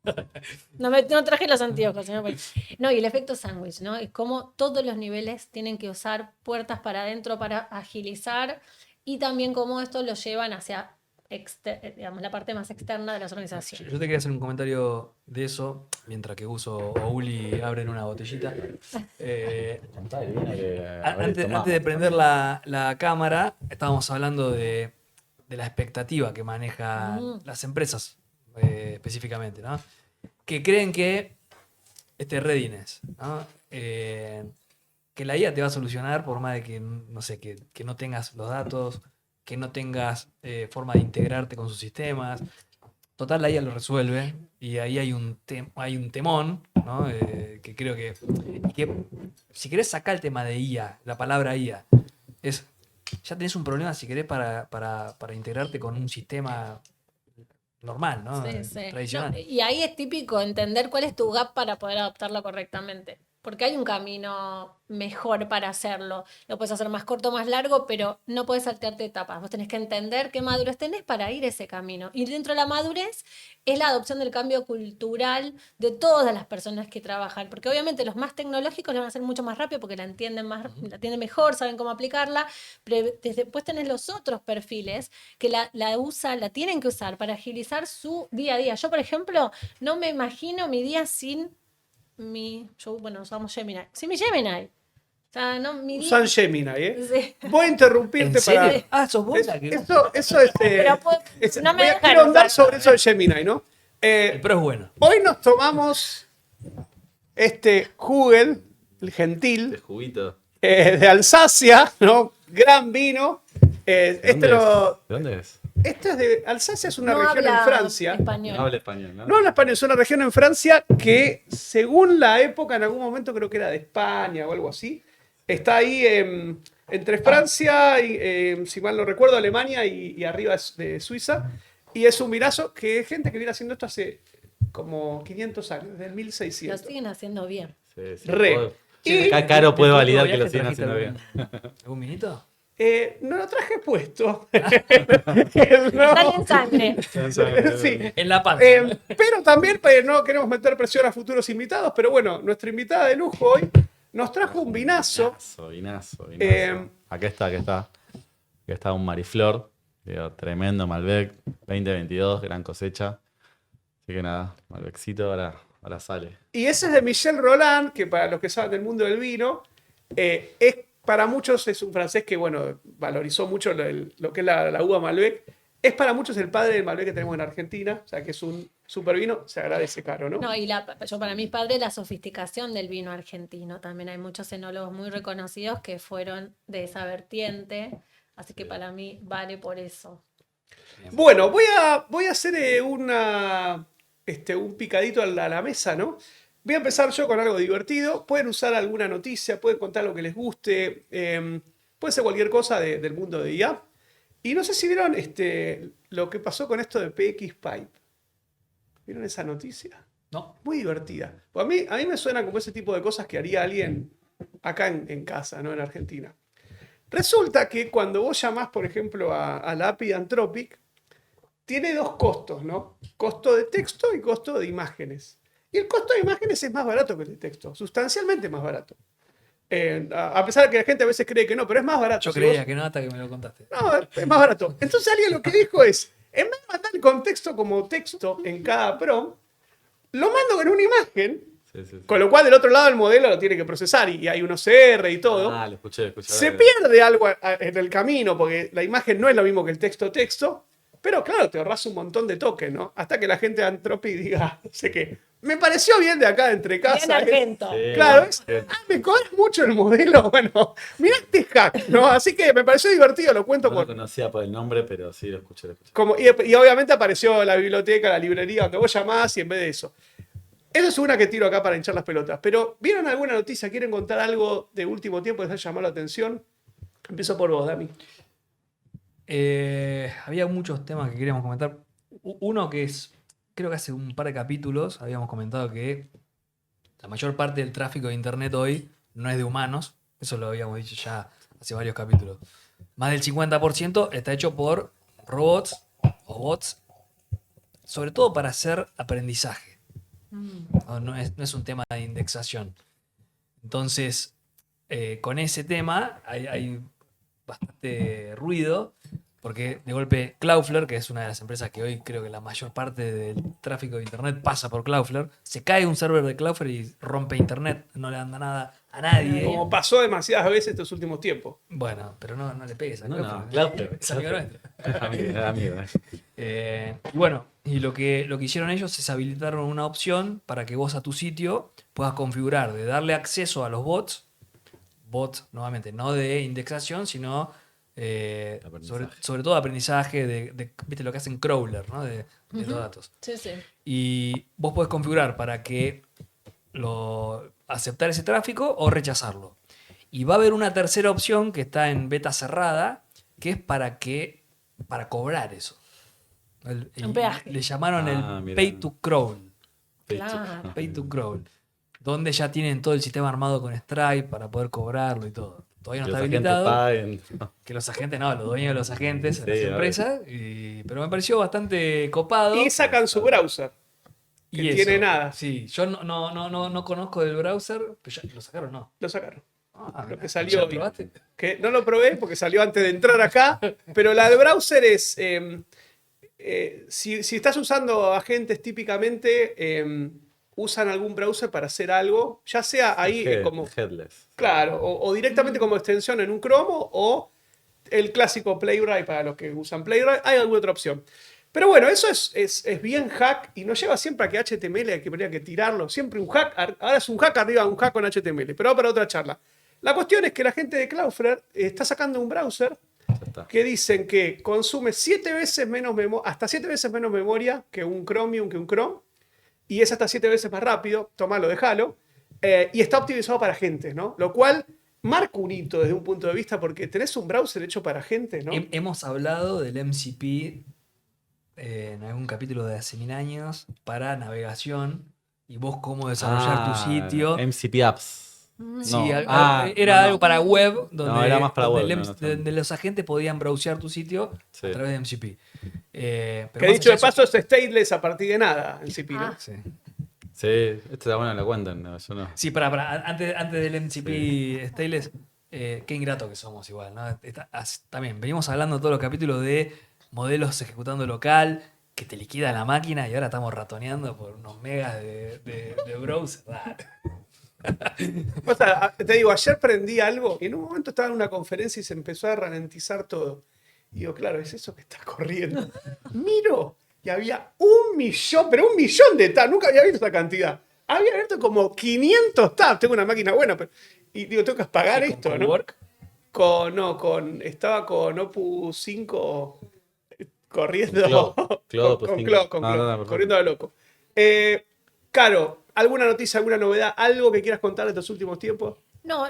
Decilo. No traje los anteojos, señor. No, y el efecto sándwich, ¿no? Es como todos los niveles tienen que usar puertas para adentro para agilizar, y también cómo esto lo llevan hacia digamos, la parte más externa de las organizaciones. Yo te quería hacer un comentario de eso, mientras que Uso o Uli abren una botellita. Contá el vino que habré tomado. Antes de prender la cámara, estábamos hablando de la expectativa que manejan las empresas, específicamente, ¿no? Que creen que este readiness, ¿no? Que la IA te va a solucionar por más de que, no sé, que no tengas los datos, que no tengas forma de integrarte con sus sistemas. Total, la IA lo resuelve, y ahí hay un temón ¿no? Que creo que si querés sacar el tema de IA, la palabra IA, ya tenés un problema si querés para integrarte con un sistema normal, ¿no? Sí, sí. Tradicional. No, y ahí es típico entender cuál es tu gap para poder adaptarlo correctamente. Porque hay un camino mejor para hacerlo. Lo puedes hacer más corto, más largo, pero no puedes saltarte etapas. Vos tenés que entender qué madurez tenés para ir ese camino. Y dentro de la madurez es la adopción del cambio cultural de todas las personas que trabajan. Porque obviamente los más tecnológicos lo van a hacer mucho más rápido porque la entienden la entienden mejor, saben cómo aplicarla. Pero después tenés los otros perfiles que la tienen que usar para agilizar su día a día. Yo, por ejemplo, no me imagino mi día sin usamos Gemini. Sin mi Gemini. O sea, no, mi día. Usan Gemini, ¿eh? Sí. Voy a interrumpirte ¿En serio? para. ¿Sos vos la que Eso Pero no me dejan quiero andar usar. sobre eso de Gemini, ¿no? El Pro es bueno. Hoy nos tomamos este Hugel, el gentil, De juguito. de Alsacia, ¿no? Gran vino. ¿De dónde es? Este es de Alsacia, es una No región en habla Francia. español. No habla español, ¿no? No habla español, es una región en Francia que, según la época, en algún momento creo que era de España o algo así. Está ahí entre Francia, y, si mal no recuerdo, Alemania y arriba de Suiza. Y es un vinazo que hay gente que viene haciendo esto hace como 500 años, desde el Lo 1600. siguen haciendo bien. Sí, sí. Re. Y- Acá Caro puede ¿De tu validar último que lo viaje siguen trajiste haciendo bien. ¿Algún vinito? No lo traje puesto. Sale en sangre. Sí. En la panza. Pero también no queremos meter presión a futuros invitados, pero bueno, nuestra invitada de lujo hoy nos trajo un vinazo. Vinazo. Eh, Acá está. Acá está un Mariflor. Digo, tremendo Malbec. 2022, gran cosecha. Así que nada, Malbecito ahora sale. Y ese es de Michel Roland, que para los que saben del mundo del vino, para muchos es un francés que, bueno, valorizó mucho lo que es la uva Malbec. Es para muchos el padre del Malbec que tenemos en Argentina, o sea que es un super vino, se agradece caro, ¿no? No, y para mi padre la sofisticación del vino argentino. También hay muchos enólogos muy reconocidos que fueron de esa vertiente. Así que para mí vale por eso. Bueno, voy a hacer un picadito a la mesa, ¿no? Voy a empezar yo con algo divertido. Pueden usar alguna noticia, pueden contar lo que les guste. Puede ser cualquier cosa del mundo de IA. Y no sé si vieron lo que pasó con esto de PX Pipe. ¿Vieron esa noticia? No. Muy divertida. Pues a mí me suena como ese tipo de cosas que haría alguien acá en casa, ¿no? En Argentina. Resulta que cuando vos llamás, por ejemplo, a la API de Anthropic, tiene dos costos, ¿no? Costo de texto y costo de imágenes. Y el costo de imágenes es más barato que el de texto, sustancialmente más barato. A pesar de que la gente a veces cree que no, pero es más barato. Yo Si creía vos- que no hasta que me lo contaste. No, es más barato. Entonces alguien lo que dijo es, en vez de mandar el contexto como texto en cada prompt, lo mando en una imagen, Sí. con lo cual del otro lado el modelo lo tiene que procesar y hay un OCR y todo. Ah, lo escuché. Se pierde algo en el camino porque la imagen no es lo mismo que el texto, pero claro, te ahorras un montón de toques, ¿no? Hasta que la gente de Anthropic diga, no sé qué, me pareció bien de acá, de entre Bien casa. argento. Claro, me cobras mucho el modelo. Bueno, mirá este hack, ¿no? Así que me pareció divertido, lo cuento No lo por. conocía por el nombre, pero sí lo escuché. Y obviamente apareció la biblioteca, la librería, donde vos llamás y en vez de eso. Esa es una que tiro acá para hinchar las pelotas. Pero, ¿vieron alguna noticia? ¿Quieren contar algo de último tiempo que les haya llamado la atención? Empiezo por vos, Dami. Había muchos temas que queríamos comentar. Uno que es, creo que hace un par de capítulos habíamos comentado que la mayor parte del tráfico de Internet hoy no es de humanos. Eso lo habíamos dicho ya hace varios capítulos. Más del 50% está hecho por robots o bots, sobre todo para hacer aprendizaje. No es un tema de indexación. Entonces, con ese tema hay bastante ruido, porque de golpe Cloudflare, que es una de las empresas que hoy creo que la mayor parte del tráfico de Internet pasa por Cloudflare, se cae un server de Cloudflare y rompe Internet, no le anda nada a nadie. Como pasó demasiadas veces estos últimos tiempos. Bueno, pero no le pegues a No, Cloudflare. Cloudflare. Es amigo nuestro. Es amigo. Y bueno, y lo que hicieron ellos es habilitaron una opción para que vos a tu sitio puedas configurar de darle acceso a los bots nuevamente, no de indexación, sino sobre todo aprendizaje ¿viste lo que hacen crawler, ¿no? de los datos. Sí, sí. Y vos podés configurar para que aceptar ese tráfico o rechazarlo. Y va a haber una tercera opción que está en beta cerrada, que es para cobrar eso. Un peaje. Le llamaron Ah, el mira. pay to crawl. Claro. Pay to crawl. Donde ya tienen todo el sistema armado con Stripe para poder cobrarlo y todo. Todavía no Que está los agentes habilitado. paguen. Que los agentes, no, los dueños de los agentes, Sí, las obvio. empresas. Pero me pareció bastante copado. Y sacan su browser. Y que eso, tiene nada. Sí, yo no conozco del browser, pero ya lo sacaron, ¿no? Lo sacaron. Ah, Lo que ¿ya salió lo hoy. probaste? Que no lo probé porque salió antes de entrar acá, pero la del browser es, si estás usando agentes típicamente, usan algún browser para hacer algo, ya sea ahí como, Headless. claro, o directamente como extensión en un Chrome o el clásico Playwright para los que usan Playwright, hay alguna otra opción. Pero bueno, eso es bien hack y nos lleva siempre a que HTML hay que habría que tirarlo. Siempre un hack, ahora es un hack arriba de un hack con HTML, pero para otra charla. La cuestión es que la gente de Cloudflare está sacando un browser Ya está. que dicen que consume hasta 7 veces menos memoria que un Chromium, que un Chrome, y es hasta 7 veces más rápido, tomalo, déjalo, y está optimizado para gente, ¿no? Lo cual marca un hito desde un punto de vista porque tenés un browser hecho para gente, ¿no? Hemos hablado del MCP en algún capítulo de hace 1000 años para navegación y vos cómo desarrollar tu sitio. MCP Apps. Sí, No. era no. algo para web donde, era más para donde web, el no, MC no está. donde los agentes podían browsear tu sitio Sí. a través de MCP. Pero Que más dicho de allá paso es stateless a partir de nada, en CP, ¿no? Ah. sí. Sí, esto está bueno, lo cuentan. No, yo no. Sí, antes del MCP Stateless, qué ingrato que somos igual, ¿no? También venimos hablando todos los capítulos de modelos ejecutando local, que te liquida la máquina y ahora estamos ratoneando por unos megas de browser. O sea, te digo, ayer prendí algo y en un momento estaba en una conferencia y se empezó a ralentizar todo. Y digo, claro, es eso que está corriendo. Miro y había 1 millón, pero 1 millón de tabs. Nunca había visto esa cantidad. Había abierto como 500 tabs. Tengo una máquina buena, pero. Y digo, tengo que apagar esto, con ¿no? Work? Estaba con Opus 5 corriendo. Claude, con Opus 5. Claude, No, perfecto. corriendo a loco. Caro, ¿alguna noticia, alguna novedad, algo que quieras contar de estos últimos tiempos? No,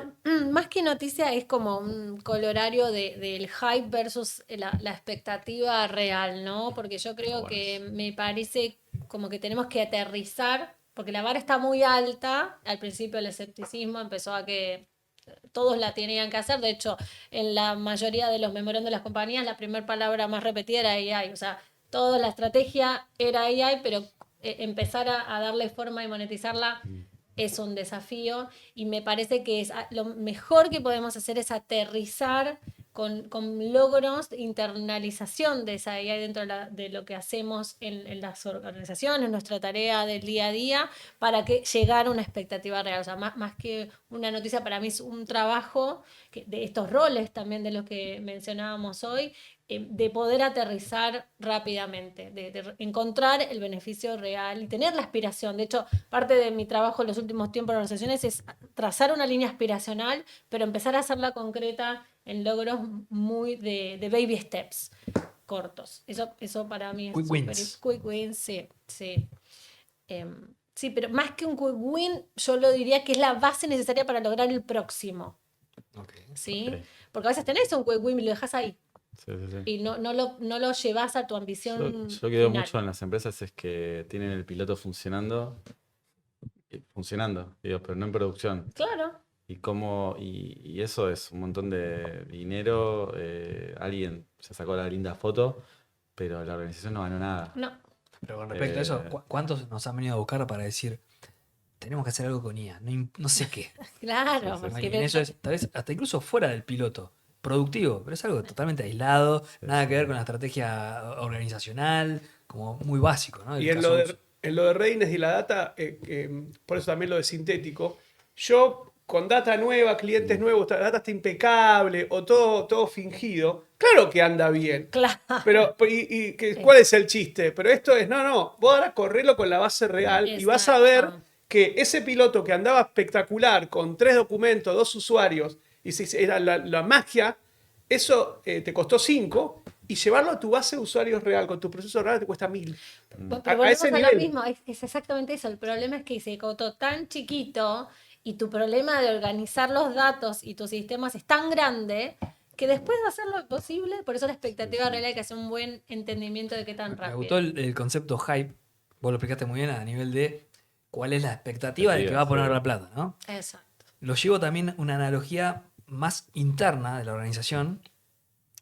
más que noticia es como un colorario del hype versus la expectativa real, ¿no? Porque yo creo que me parece como que tenemos que aterrizar, porque la vara está muy alta. Al principio el escepticismo empezó a que todos la tenían que hacer. De hecho, en la mayoría de los memorándum de las compañías, la primera palabra más repetida era AI. O sea, toda la estrategia era AI, pero empezar a darle forma y monetizarla es un desafío. Y me parece que lo mejor que podemos hacer es aterrizar con logros de internalización de esa AI dentro de lo que hacemos en las organizaciones, nuestra tarea del día a día, para que llegar a una expectativa real. O sea, más que una noticia, para mí es un trabajo de estos roles también de los que mencionábamos hoy, de poder aterrizar rápidamente, de encontrar el beneficio real y tener la aspiración. De hecho, parte de mi trabajo en los últimos tiempos en organizaciones es trazar una línea aspiracional, pero empezar a hacerla concreta en logros muy de baby steps cortos. Eso para mí es Quick súper- wins. Quick wins, sí. Sí, pero más que un quick win, yo lo diría que es la base necesaria para lograr el próximo. Ok. ¿Sí? Ok. Porque a veces tenés un quick win y lo dejas ahí. Sí, sí, sí. Y no lo llevas a tu ambición. Yo lo que veo final. mucho en las empresas es que tienen el piloto funcionando, digo, pero no en producción. Claro. Y eso es un montón de dinero. Alguien se sacó la linda foto, pero la organización no ganó nada. No. Pero con respecto a eso, Eh, ¿cuántos nos han venido a buscar para decir, tenemos que hacer algo con IA? No sé qué. Claro. Sí, sí, sí. porque Y en eso es, tal vez, hasta incluso fuera del piloto, productivo, pero es algo totalmente aislado, nada que ver con la estrategia organizacional, como muy básico, ¿no? El Y en caso lo de de, uso. en lo de reines y la data, por eso también lo de sintético, yo con data nueva, clientes nuevos, la data está impecable o todo fingido, claro que anda bien. Claro. Pero, ¿cuál es el chiste? Pero esto es, no, vos ahora correlo con la base real y vas a ver Exacto. que ese piloto que andaba espectacular con 3 documentos, 2 usuarios, y era la magia, eso te costó 5 y llevarlo a tu base de usuarios real, con tu proceso real, te cuesta 1000. Pero A volvemos ese a lo nivel. mismo, es exactamente eso. El problema es que se cortó tan chiquito y tu problema de organizar los datos y tus sistemas es tan grande que después de hacer lo posible, por eso la expectativa real hay que hacer un buen entendimiento de qué tan Me rápido. gustó el concepto hype, vos lo explicaste muy bien a nivel de cuál es la expectativa de que va a poner Sí. la plata, ¿no? Exacto. Lo llevo también a una analogía más interna de la organización,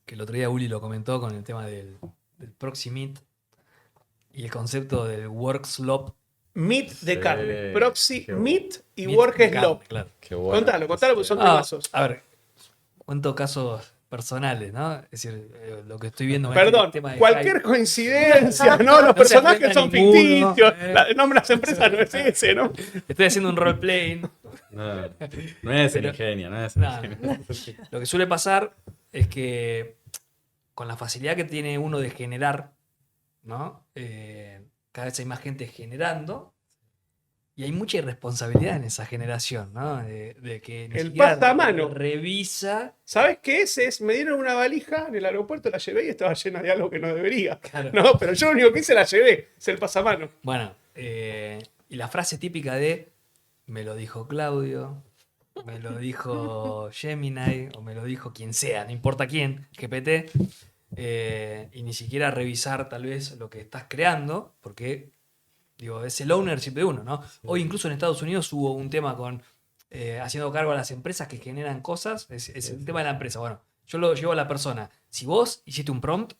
que el otro día Uli lo comentó con el tema del proxy meet y el concepto del work slop. Meat de Sí, carne. Proxy, qué meat y meet work de carne, slop. claro. Qué bueno. Contalo, porque son Ah, temazos. a ver, cuento casos personales, ¿no? Es decir, lo que estoy viendo con Perdón, este tema de cualquier hype. coincidencia, ¿no? Los No se personajes ofenda son ninguno, ficticios. El nombre de las empresas no es ese, ¿no? Estoy haciendo un roleplay. No, no es el Pero- ingenio, no es el No, ingenio. Lo que suele pasar es que con la facilidad que tiene uno de generar, ¿no? Cada vez hay más gente generando y hay mucha irresponsabilidad en esa generación, ¿no? De que ni El siquiera pasamano. revisa. ¿Sabes qué es? Me dieron una valija en el aeropuerto, la llevé y estaba llena de algo que no debería. Claro. No, pero yo lo único que hice la llevé, es el pasamano. Bueno, y la frase típica de me lo dijo Claudio, me lo dijo Gemini o me lo dijo quien sea, no importa quién, GPT, y ni siquiera revisar tal vez lo que estás creando, porque digo, es el ownership de uno, ¿no? Hoy incluso en Estados Unidos hubo un tema con haciendo cargo a las empresas que generan cosas, es el tema de la empresa. Bueno, yo lo llevo a la persona. Si vos hiciste un prompt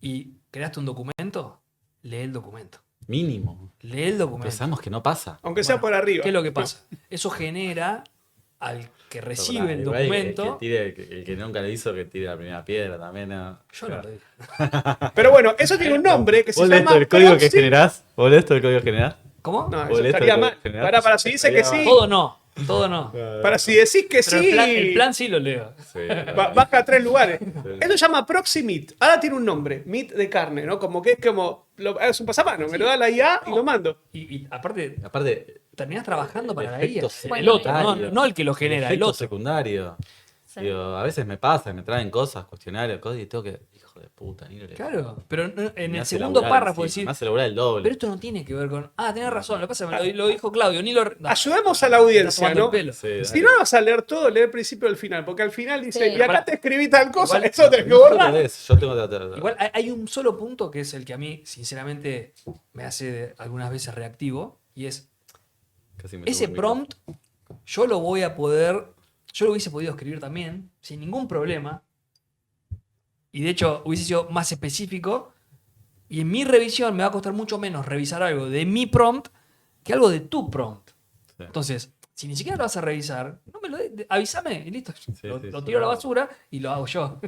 y creaste un documento, lee el documento. Mínimo. Lee el documento. Pero sabemos que no pasa. Aunque sea Bueno, por arriba. ¿Qué es lo que pasa? Eso genera al que recibe el Igual documento. el que nunca le hizo, que tire la primera piedra también. ¿no? Yo no lo dije. Pero bueno, eso tiene un nombre que se ¿Vos lees llama todo el código que proxy. generás? ¿Vos lees todo el código que generás? ¿Cómo? No, ¿Vos eso lees estaría todo el mal. código generás? Para si dice que sí, Todo no. Todo no. para si decís que Pero sí, el plan sí lo leo. Sí. baja a 3 lugares. Eso se llama proxy meat. Ahora tiene un nombre, meat de carne, ¿no? Como que es como, es un pasamano, me lo da la IA y lo mando. Y aparte, Aparte, terminás trabajando para la IA. efecto El otro, secundario. no el que lo genera, el efecto otro. secundario. Sí. Digo, a veces me pasa, me traen cosas, cuestionarios, cosas y tengo que. Hijo de puta, ni lo leo. Claro, pero en Me el hace segundo laburar párrafo encima, decir, me hace laburar el doble. pero esto no tiene que ver con. Ah, tenés razón, lo que pasa es que lo dijo Claudio, ni lo. No, Ayudemos a la me está audiencia, tomando ¿no? el pelo. Sí, dale. Si no vas a leer todo, lee el principio y el final, porque al final dice, Sí. y acá te escribí tal cosa, Igual- eso tenés que No solo borrar. de eso, yo tengo otra. Igual hay un solo punto que es el que a mí, sinceramente, me hace algunas veces reactivo, y es Casi me ese tomo el prompt, yo lo hubiese podido escribir también, sin ningún problema, y de hecho hubiese sido más específico, y en mi revisión me va a costar mucho menos revisar algo de mi prompt que algo de tu prompt. Sí. Entonces, si ni siquiera lo vas a revisar, no me avísame y listo. Lo sí, tiro a la sí. basura y lo hago yo.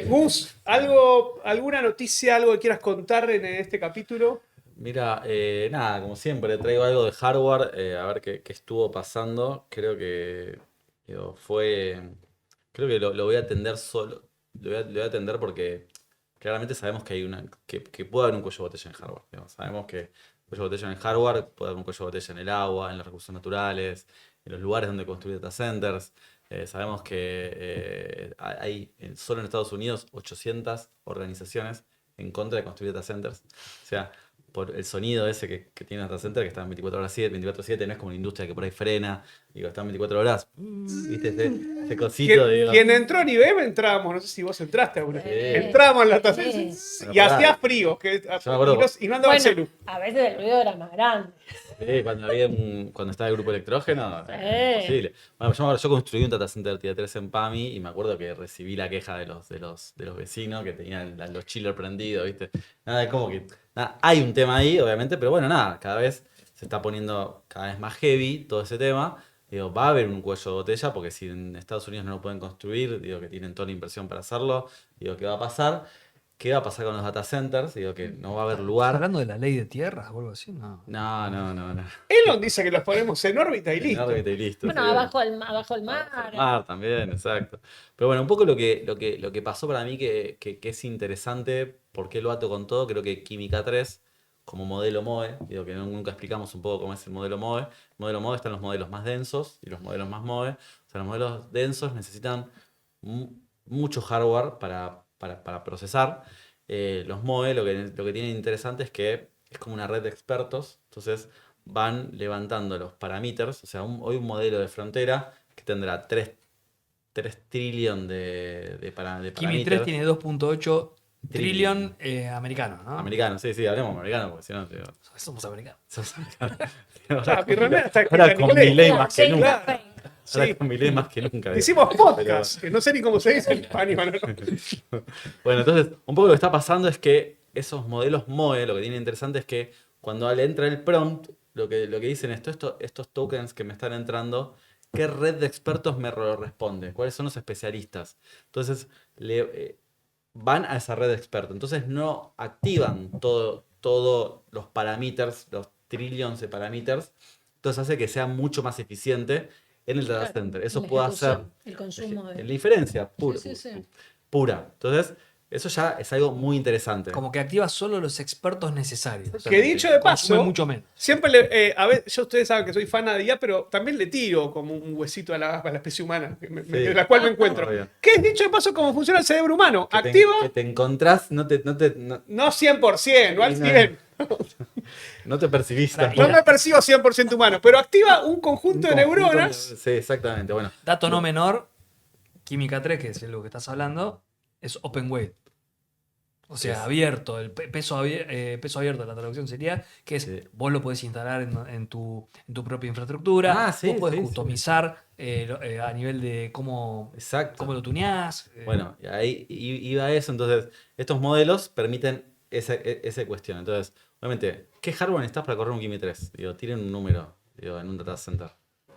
Gus, ¿alguna noticia, algo que quieras contar en este capítulo? Mira, nada, como siempre, traigo algo de hardware, a ver qué estuvo pasando. Creo que digo, creo que lo voy a atender solo. Lo voy a atender porque claramente sabemos que que puede haber un cuello de botella en hardware. Digamos. Sabemos que cuello de botella en el hardware, puede haber un cuello de botella en el agua, en los recursos naturales, en los lugares donde construir data centers. Sabemos que hay solo en Estados Unidos 800 organizaciones en contra de construir data centers. O sea, por el sonido ese que tiene un data center, que está en 24/7, no es como una industria que por ahí frena, digo, está en 24 horas. ¿Viste ese cosito? Digo. Quien entró en IBM entramos, no sé si vos entraste alguna Sí. vez. Entramos en la Sí. estación Bueno, y pará. hacía frío. Yo me acuerdo. Y no andaba el Bueno, celu. a veces el ruido era más grande. Cuando estaba el grupo electrógeno, Sí. imposible. Bueno, yo construí un data center Tier 3 en PAMI y me acuerdo que recibí la queja de los vecinos que tenían los chillers prendidos, ¿viste? Nada, es como que hay un tema ahí, obviamente, pero bueno, nada, cada vez se está poniendo cada vez más heavy todo ese tema. Digo, va a haber un cuello de botella porque si en Estados Unidos no lo pueden construir, digo que tienen toda la inversión para hacerlo, digo, ¿qué va a pasar? ¿Qué va a pasar con los data centers? Digo que no va a haber ¿Estás lugar. hablando de la ley de tierras o algo así? No. No. Elon dice que los ponemos en órbita y En listo. órbita y listo. Bueno, sí. abajo el mar. Mar también, exacto. Pero bueno, un poco lo que pasó para mí que es interesante, ¿por qué lo ato con todo? Creo que Química 3, como modelo MOE, digo que nunca explicamos un poco cómo es el modelo MOE. El modelo MOE están los modelos más densos y los modelos más MOE. O sea, los modelos densos necesitan mucho hardware para para procesar. Los MOE lo que tienen interesante es que es como una red de expertos, entonces van levantando los parámetros, o sea, hoy un modelo de frontera que tendrá 3 trillion de Kimi 3 parámetros. tiene 2.8 trillón americanos, ¿no? Americanos, sí, hablemos americano, porque si no, digo, Somos americanos. sos americano. Pirronera está Ahora escrita en con inglés. mi ley más que James nunca. Frank. Ahora Sí. con mi ley más que nunca. digo. Hicimos podcast, que no sé ni cómo se dice en español. ¿no? Bueno, entonces, un poco lo que está pasando es que esos modelos MOE, lo que tiene interesante es que cuando le entra el prompt, lo que dicen estos tokens que me están entrando, ¿qué red de expertos me lo responde? ¿Cuáles son los especialistas? Entonces, van a esa red de expertos. Entonces, no activan todos los parámetros, los trillones de parámetros. Entonces, hace que sea mucho más eficiente en el data Claro, center. Eso la puede hacer ejecución, el consumo de... la diferencia pura. Sí, sí, sí. Pura. Entonces, eso ya es algo muy interesante. Como que activa solo los expertos necesarios. Que dicho de Consume paso, mucho menos. siempre a ver, yo ustedes saben que soy fan de IA, pero también le tiro como un huesito a la especie humana, de la cual me encuentro. Obvio. ¿Qué es dicho de paso cómo funciona el cerebro humano? Que Activa, que te encontrás, no no 100%, no al Sí, 100. no te percibís Para- tan No me percibo 100% humano, pero activa un conjunto de neuronas. Sí, exactamente. Bueno, Dato no menor, Química 3, que es lo que estás hablando, es open weight. O sea, Sí. abierto, el peso abierto, la traducción sería que es Sí. vos lo podés instalar en tu propia infraestructura, Sí, vos podés sí, sí. customizar a nivel de cómo exacto. lo tuneás. Bueno, ahí iba eso. Entonces, estos modelos permiten esa cuestión. Entonces, obviamente, ¿qué hardware necesitas para correr un Kimi 3? Digo, tiren un número, en un data center.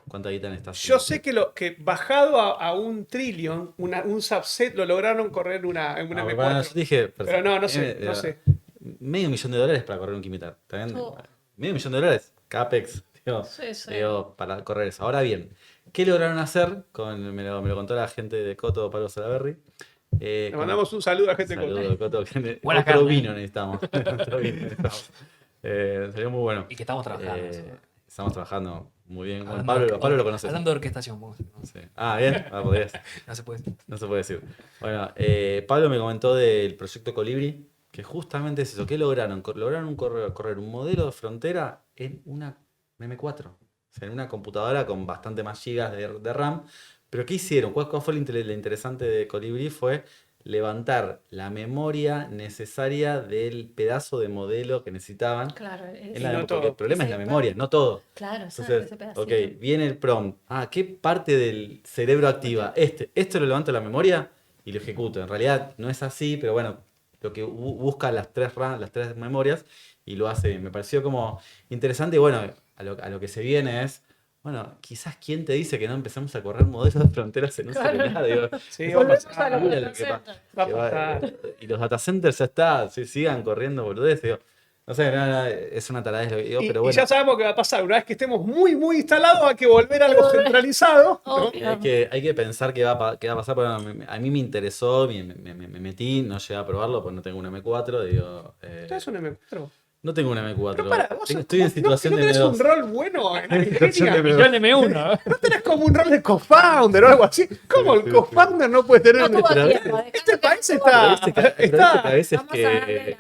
¿Cuánta guita necesitas? Yo sé que bajado a un trillón, un subset, lo lograron correr en una Ah, M4. bueno, yo dije, Pero no sé. $500,000 para correr un Kimi 3. ¿Está bien? Oh. $500,000, CAPEX. Digo, Sí, sí. para correr eso. Ahora bien, ¿qué lograron hacer? Me lo contó la gente de Coto, Pablo Salaberry. Le mandamos un saludo a la gente de Saludo, Coto. Buena Otro carne. vino necesitamos. Otro vino necesitamos. Salió muy bueno. Y que estamos trabajando. Estamos trabajando muy bien. Bueno, Hablando- Pablo lo conoces. Hablando de orquestación, vos, no, Sí. Ah, bien. Podrías. no se puede. No se puede decir. Bueno, Pablo me comentó del proyecto Colibri, que justamente es eso. ¿Qué lograron? Lograron correr un modelo de frontera en una M4. O sea, en una computadora con bastante más gigas de RAM. Pero ¿qué hicieron? ¿Cuál fue lo interesante de Colibri? Fue levantar la memoria necesaria del pedazo de modelo que necesitaban. Claro, En la no porque todo. el problema es la Ese memoria, no todo. claro, Entonces, ese pedacito. ok, viene el prompt. ¿Qué parte del cerebro activa? Esto lo levanto a la memoria y lo ejecuto. En realidad no es así, pero bueno, lo que busca las tres RAM, las tres memorias y lo hace bien. Me pareció como interesante y bueno, a lo que se viene es, bueno, quizás quién te dice que no empezamos a correr modelos de fronteras en un Claro. celular. Digo, Sí, eso va a Volvemos pasar. a lo mira que lo que pasa. Va a que va- pasar. y los data centers ya está, sigan corriendo boludeces. Digo, no sé, es una taradez lo que digo, Y, pero y bueno. ya sabemos qué va a pasar. Una vez que estemos muy, muy instalados, hay que volver a algo centralizado. ¿no? Obvio. Hay que pensar qué va a pasar. Porque a mí me interesó, me metí, no llegué a probarlo porque no tengo un M4. Digo, ¿Ustedes son M4? no tengo un M4. Pero para, vos Estoy en situación ¿no de tenés un M2. rol bueno en la situación ingeniería? de Yo en M1. ¿No tenés como un rol de co-founder o algo así? ¿Cómo el co-founder no puede tener No un... tuvo pero- tiempo. Este país Pero está... viste que a veces Vamos a darle la-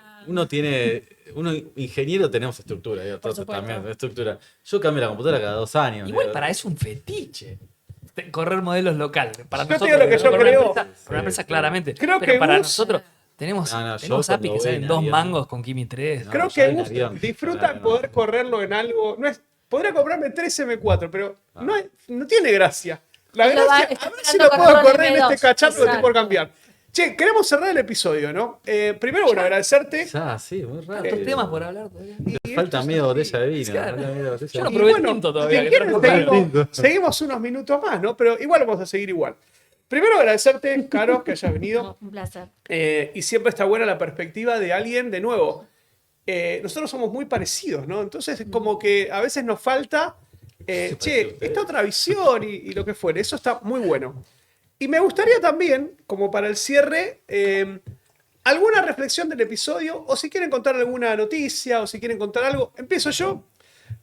uno ingeniero tenemos estructura, digo, Por todos supuesto. también, estructura. Yo cambio la computadora cada 2 años. Igual digo, para eso un fetiche. Correr modelos locales. Para Yo nosotros, te digo lo que yo para una creo. empresa- para una empresa Sí, claramente. Creo pero que para Gus- nosotros tenemos No, yo APIs cuando que voy salen en 2 avión- mangos con Kimi 3. No, Creo yo que en Gus avión. disfruta No. poder correrlo en algo... No es, podría comprarme 3 M4, pero no tiene gracia. La Lo va- gracia... está A ver si esperando lo puedo correr correr en M2. este cacharro que estoy por Exacto. cambiar. Che, queremos cerrar el episodio, ¿no? Primero, bueno, agradecerte. Ya, sí, muy rápido. Tantos temas por hablar todavía. Y Falta esto media es- botella de vino. Claro. falta media botella Yo de no Y vino. probé bueno, tinto todavía, si que quieren, trajo Pablo. seguimos unos minutos más, ¿no? Pero igual vamos a seguir igual. Primero agradecerte, Caro, que hayas venido. No, un placer. Y siempre está buena la perspectiva de alguien, de nuevo. Nosotros somos muy parecidos, ¿no? Entonces, como que a veces nos falta, parece che, usted. esta otra visión y lo que fuere. Eso está muy bueno. Y me gustaría también, como para el cierre, alguna reflexión del episodio, o si quieren contar alguna noticia, o si quieren contar algo. Empiezo yo.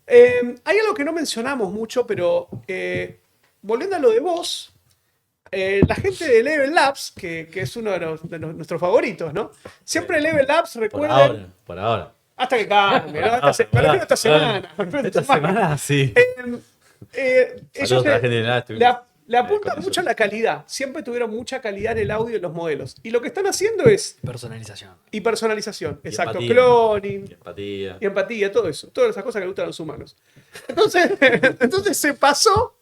Hay algo que no mencionamos mucho, pero volviendo a lo de vos, La gente de Level Labs, que es uno de nuestros favoritos, ¿no? Siempre Level Labs, Por recuerden, ahora, por ahora. hasta que cambie, ¿no? Me refiero a esta semana. me refiero a Esta semana sí. Ellos Saludos a la gente de nada, le apuntan con mucho a ellos. la calidad. Siempre tuvieron mucha calidad en el audio y en los modelos. Y lo que están haciendo es Personalización. y personalización. Y Exacto. empatía. Cloning. Y empatía. Y empatía, todo eso. Todas esas cosas que le gustan a los humanos. Entonces se pasó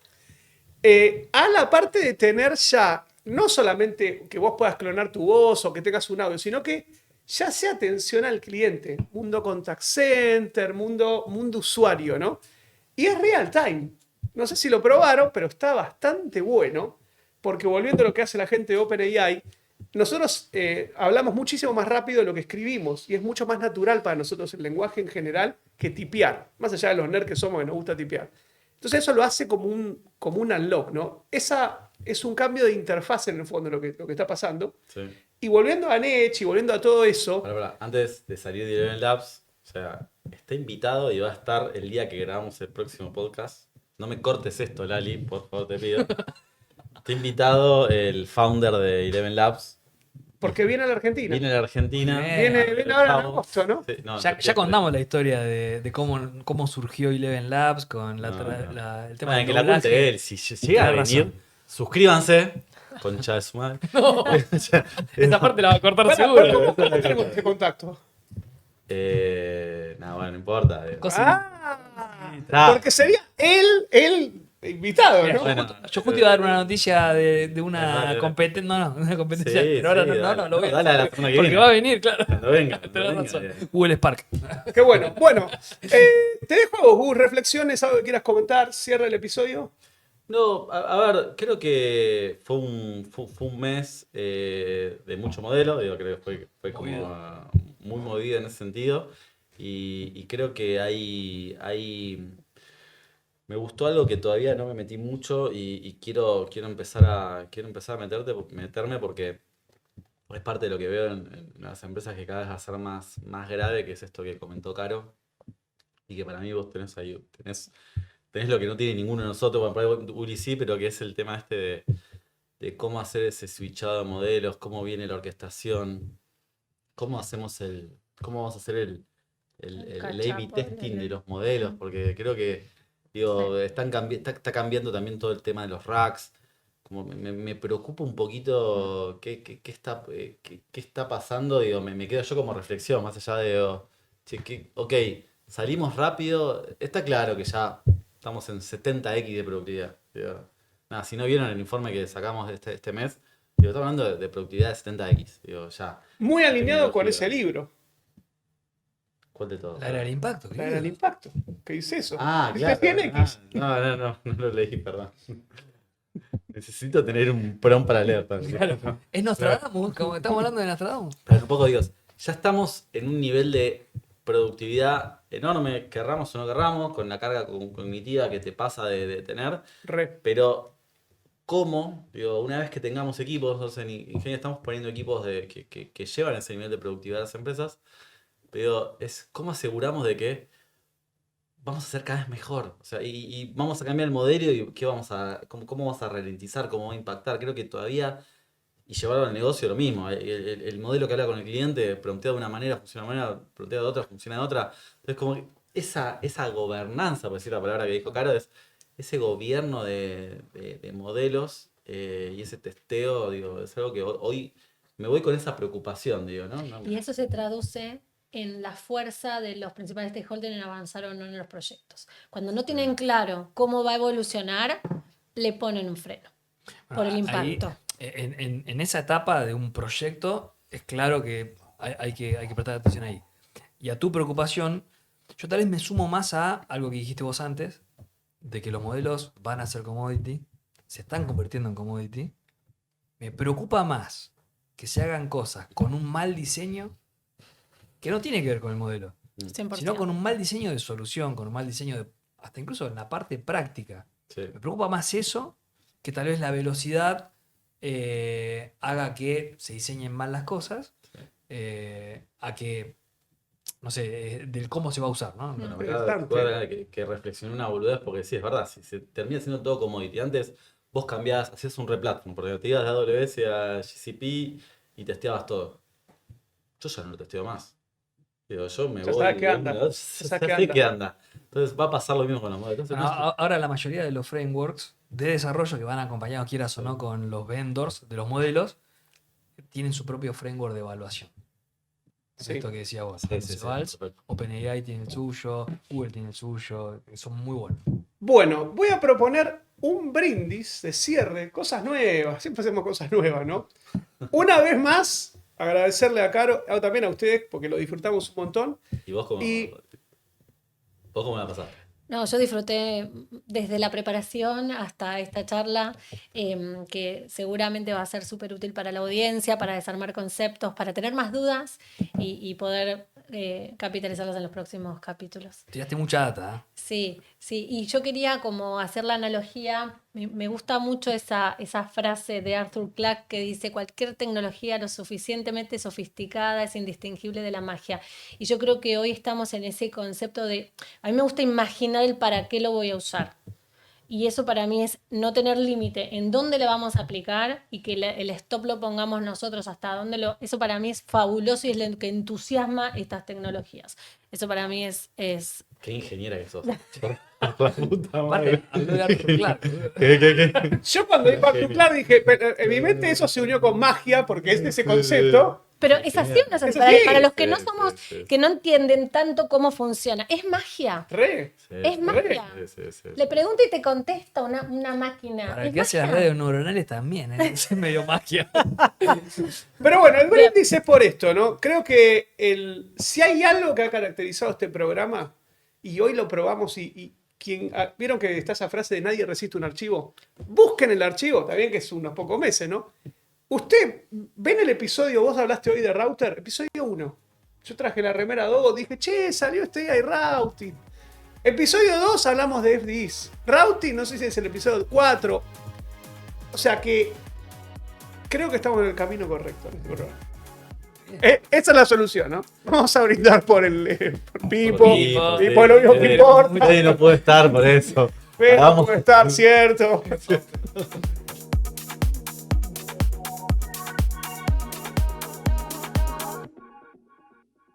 a la parte de tener ya, no solamente que vos puedas clonar tu voz o que tengas un audio, sino que ya sea atención al cliente. Mundo contact center, mundo usuario, ¿no? Y es real time. No sé si lo probaron, pero está bastante bueno. Porque volviendo a lo que hace la gente de OpenAI, nosotros hablamos muchísimo más rápido de lo que escribimos y es mucho más natural para nosotros el lenguaje en general que tipear, más allá de los nerds que somos que nos gusta tipear. Entonces eso lo hace como un unlock, ¿no? Esa es un cambio de interfaz en el fondo lo que está pasando. Sí. Y volviendo a Nech y volviendo a todo eso, Pará. Antes de salir de Eleven Labs, o sea, está invitado y va a estar el día que grabamos el próximo podcast. No me cortes esto, Lali, por favor, te pido. Está invitado el founder de Eleven Labs. porque viene a la Argentina. Viene a la Argentina. Bien. Viene ahora en agosto, ¿no? Sí, no, Ya contamos la historia de cómo surgió Eleven Labs con el tema Bueno, del que la doblaje. cuente él. Si llega a Tenés venir, razón. suscríbanse. Concha de su madre. Esta parte la va a cortar Bueno, seguro. ¿cómo tenemos este contacto? No, bueno, no importa. Ah, porque sería él invitado, ¿no? Bueno, Yo justo iba a dar una noticia de una Dale. competencia. No, una competencia. Sí, pero ahora sí, no, lo voy a dale a la semana que porque viene. va a venir, claro. Cuando venga. Tenés cuando razón. venga. Google Spark. Qué bueno. Bueno, te dejo a vos, Gus, reflexiones, algo que quieras comentar, cierra el episodio. No, a ver, creo que fue un mes de mucho modelo, digo, creo que fue como Movido. muy movido en ese sentido. Y creo que me gustó algo que todavía no me metí mucho y quiero empezar a meterme porque es parte de lo que veo en las empresas que cada vez va a ser más grave, que es esto que comentó Caro. Y que para mí vos tenés ahí, tenés lo que no tiene ninguno de nosotros, bueno, por ahí Uli sí, pero que es el tema este de cómo hacer ese switchado de modelos, cómo viene la orquestación, cómo vamos a hacer el A/B testing de los modelos, porque creo que, digo, está cambiando también todo el tema de los racks. Como me preocupa un poquito qué está pasando, digo, me quedo yo como reflexión, más allá de, ok, salimos rápido, está claro que ya estamos en 70x de productividad. Digo, nada, si no vieron el informe que sacamos de este mes, digo, estamos hablando de productividad de 70x, digo, ya. Muy alineado con Tecnología. ese libro, ¿Cuál de todos? La era del impacto. la era el impacto. ¿Qué dice eso? Ah, Dice claro. 100X. No lo leí, perdón. Necesito tener un prompt para leer. Claro. Es Nostradamus, como estamos hablando de Nostradamus. Pero un poco, Dios, ya estamos en un nivel de productividad enorme, querramos o no querramos, con la carga cognitiva que te pasa de tener, Re. pero ¿cómo? Digo, una vez que tengamos equipos, nosotros en Ingenio estamos poniendo equipos que llevan ese nivel de productividad a las empresas, pero es cómo aseguramos de que vamos a ser cada vez mejor, o sea, y vamos a cambiar el modelo y cómo vamos a ralentizar, cómo va a impactar. Creo que todavía, y llevarlo al negocio lo mismo, el modelo que habla con el cliente, promptea de una manera, funciona de una manera, promptea de otra, funciona de otra. Entonces, como que esa gobernanza, por decir la palabra que dijo Caro, es ese gobierno de modelos y ese testeo, digo, es algo que hoy me voy con esa preocupación, digo, ¿no? Y eso se traduce en la fuerza de los principales stakeholders en avanzar o no en los proyectos. Cuando no tienen claro cómo va a evolucionar, le ponen un freno por el Ahí, impacto. en esa etapa de un proyecto, es claro que hay que prestar atención ahí. Y a tu preocupación, yo tal vez me sumo más a algo que dijiste vos antes, de que los modelos van a ser commodity, se están convirtiendo en commodity. Me preocupa más que se hagan cosas con un mal diseño que no tiene que ver con el modelo, 100%. sino con un mal diseño de solución, con un mal diseño hasta incluso en la parte práctica. Sí. Me preocupa más eso que tal vez la velocidad haga que se diseñen mal las cosas, a que, no sé, del cómo se va a usar, ¿no? Bueno, me acaba de que reflexioné una boludez porque sí, es verdad, si se termina siendo todo commodity. Antes vos cambiás, hacías un replatform, porque te ibas de AWS a GCP y testeabas todo. Yo ya no lo testeo más. Digo, yo me Ya voy. sabes qué anda. Ya sé qué anda. Entonces va a pasar lo mismo con los modelos. Entonces, Ahora la mayoría de los frameworks de desarrollo que van acompañados, quieras o no, con los vendors de los modelos, tienen su propio framework de evaluación. Sí. Esto que decía vos. Sí, Valls, perfecto. OpenAI tiene el suyo, Google tiene el suyo, son muy buenos. Bueno, voy a proponer un brindis de cierre, cosas nuevas, siempre hacemos cosas nuevas, ¿no? Una vez más, agradecerle a Caro, también a ustedes, porque lo disfrutamos un montón. ¿Y vos cómo, Y- vos cómo la pasaste? No, yo disfruté desde la preparación hasta esta charla, que seguramente va a ser súper útil para la audiencia, para desarmar conceptos, para tener más dudas y poder capitalizarlas en los próximos capítulos. Tiraste mucha data, ¿eh? Sí, sí, y yo quería como hacer la analogía, me gusta mucho esa frase de Arthur Clarke que dice, cualquier tecnología lo suficientemente sofisticada es indistinguible de la magia. Y yo creo que hoy estamos en ese concepto de, a mí me gusta imaginar el para qué lo voy a usar. Y eso para mí es no tener límite en dónde le vamos a aplicar y que el stop lo pongamos nosotros hasta dónde lo... Eso para mí es fabuloso y es lo que entusiasma estas tecnologías. Eso para mí es Qué ingeniera que sos. La puta Aparte, habló de Arthur Clarke. ¿Qué? Yo cuando digo Arthur Clarke dije, pero en mi mente eso se unió con magia, porque es ese concepto. Pero es así o no es así. Es así. Para los que no Sí, somos, sí. que no entienden tanto cómo funciona, es magia. Re. Es magia. Sí. Le pregunto y te contesta una máquina. Para el Es que hace las magia. redes neuronales también, ¿eh? Es medio magia. Pero bueno, el brindis es por esto, ¿no? Creo que si hay algo que ha caracterizado este programa, y hoy lo probamos, ¿vieron que está esa frase de nadie resiste un archivo? Busquen el archivo, también que es unos pocos meses, ¿no? Usted, ven el episodio, vos hablaste hoy de router, episodio 1. Yo traje la remera 2, dije, che, salió este AI routing. Episodio 2 hablamos de FDIs. Routing, no sé si es el episodio 4. O sea que creo que estamos en el camino correcto en este programa. Esa es la solución, ¿no? Vamos a brindar por por Pipo, y por lo único que importa. Nadie no puede estar por eso. Pero Hagamos- puede estar, cierto.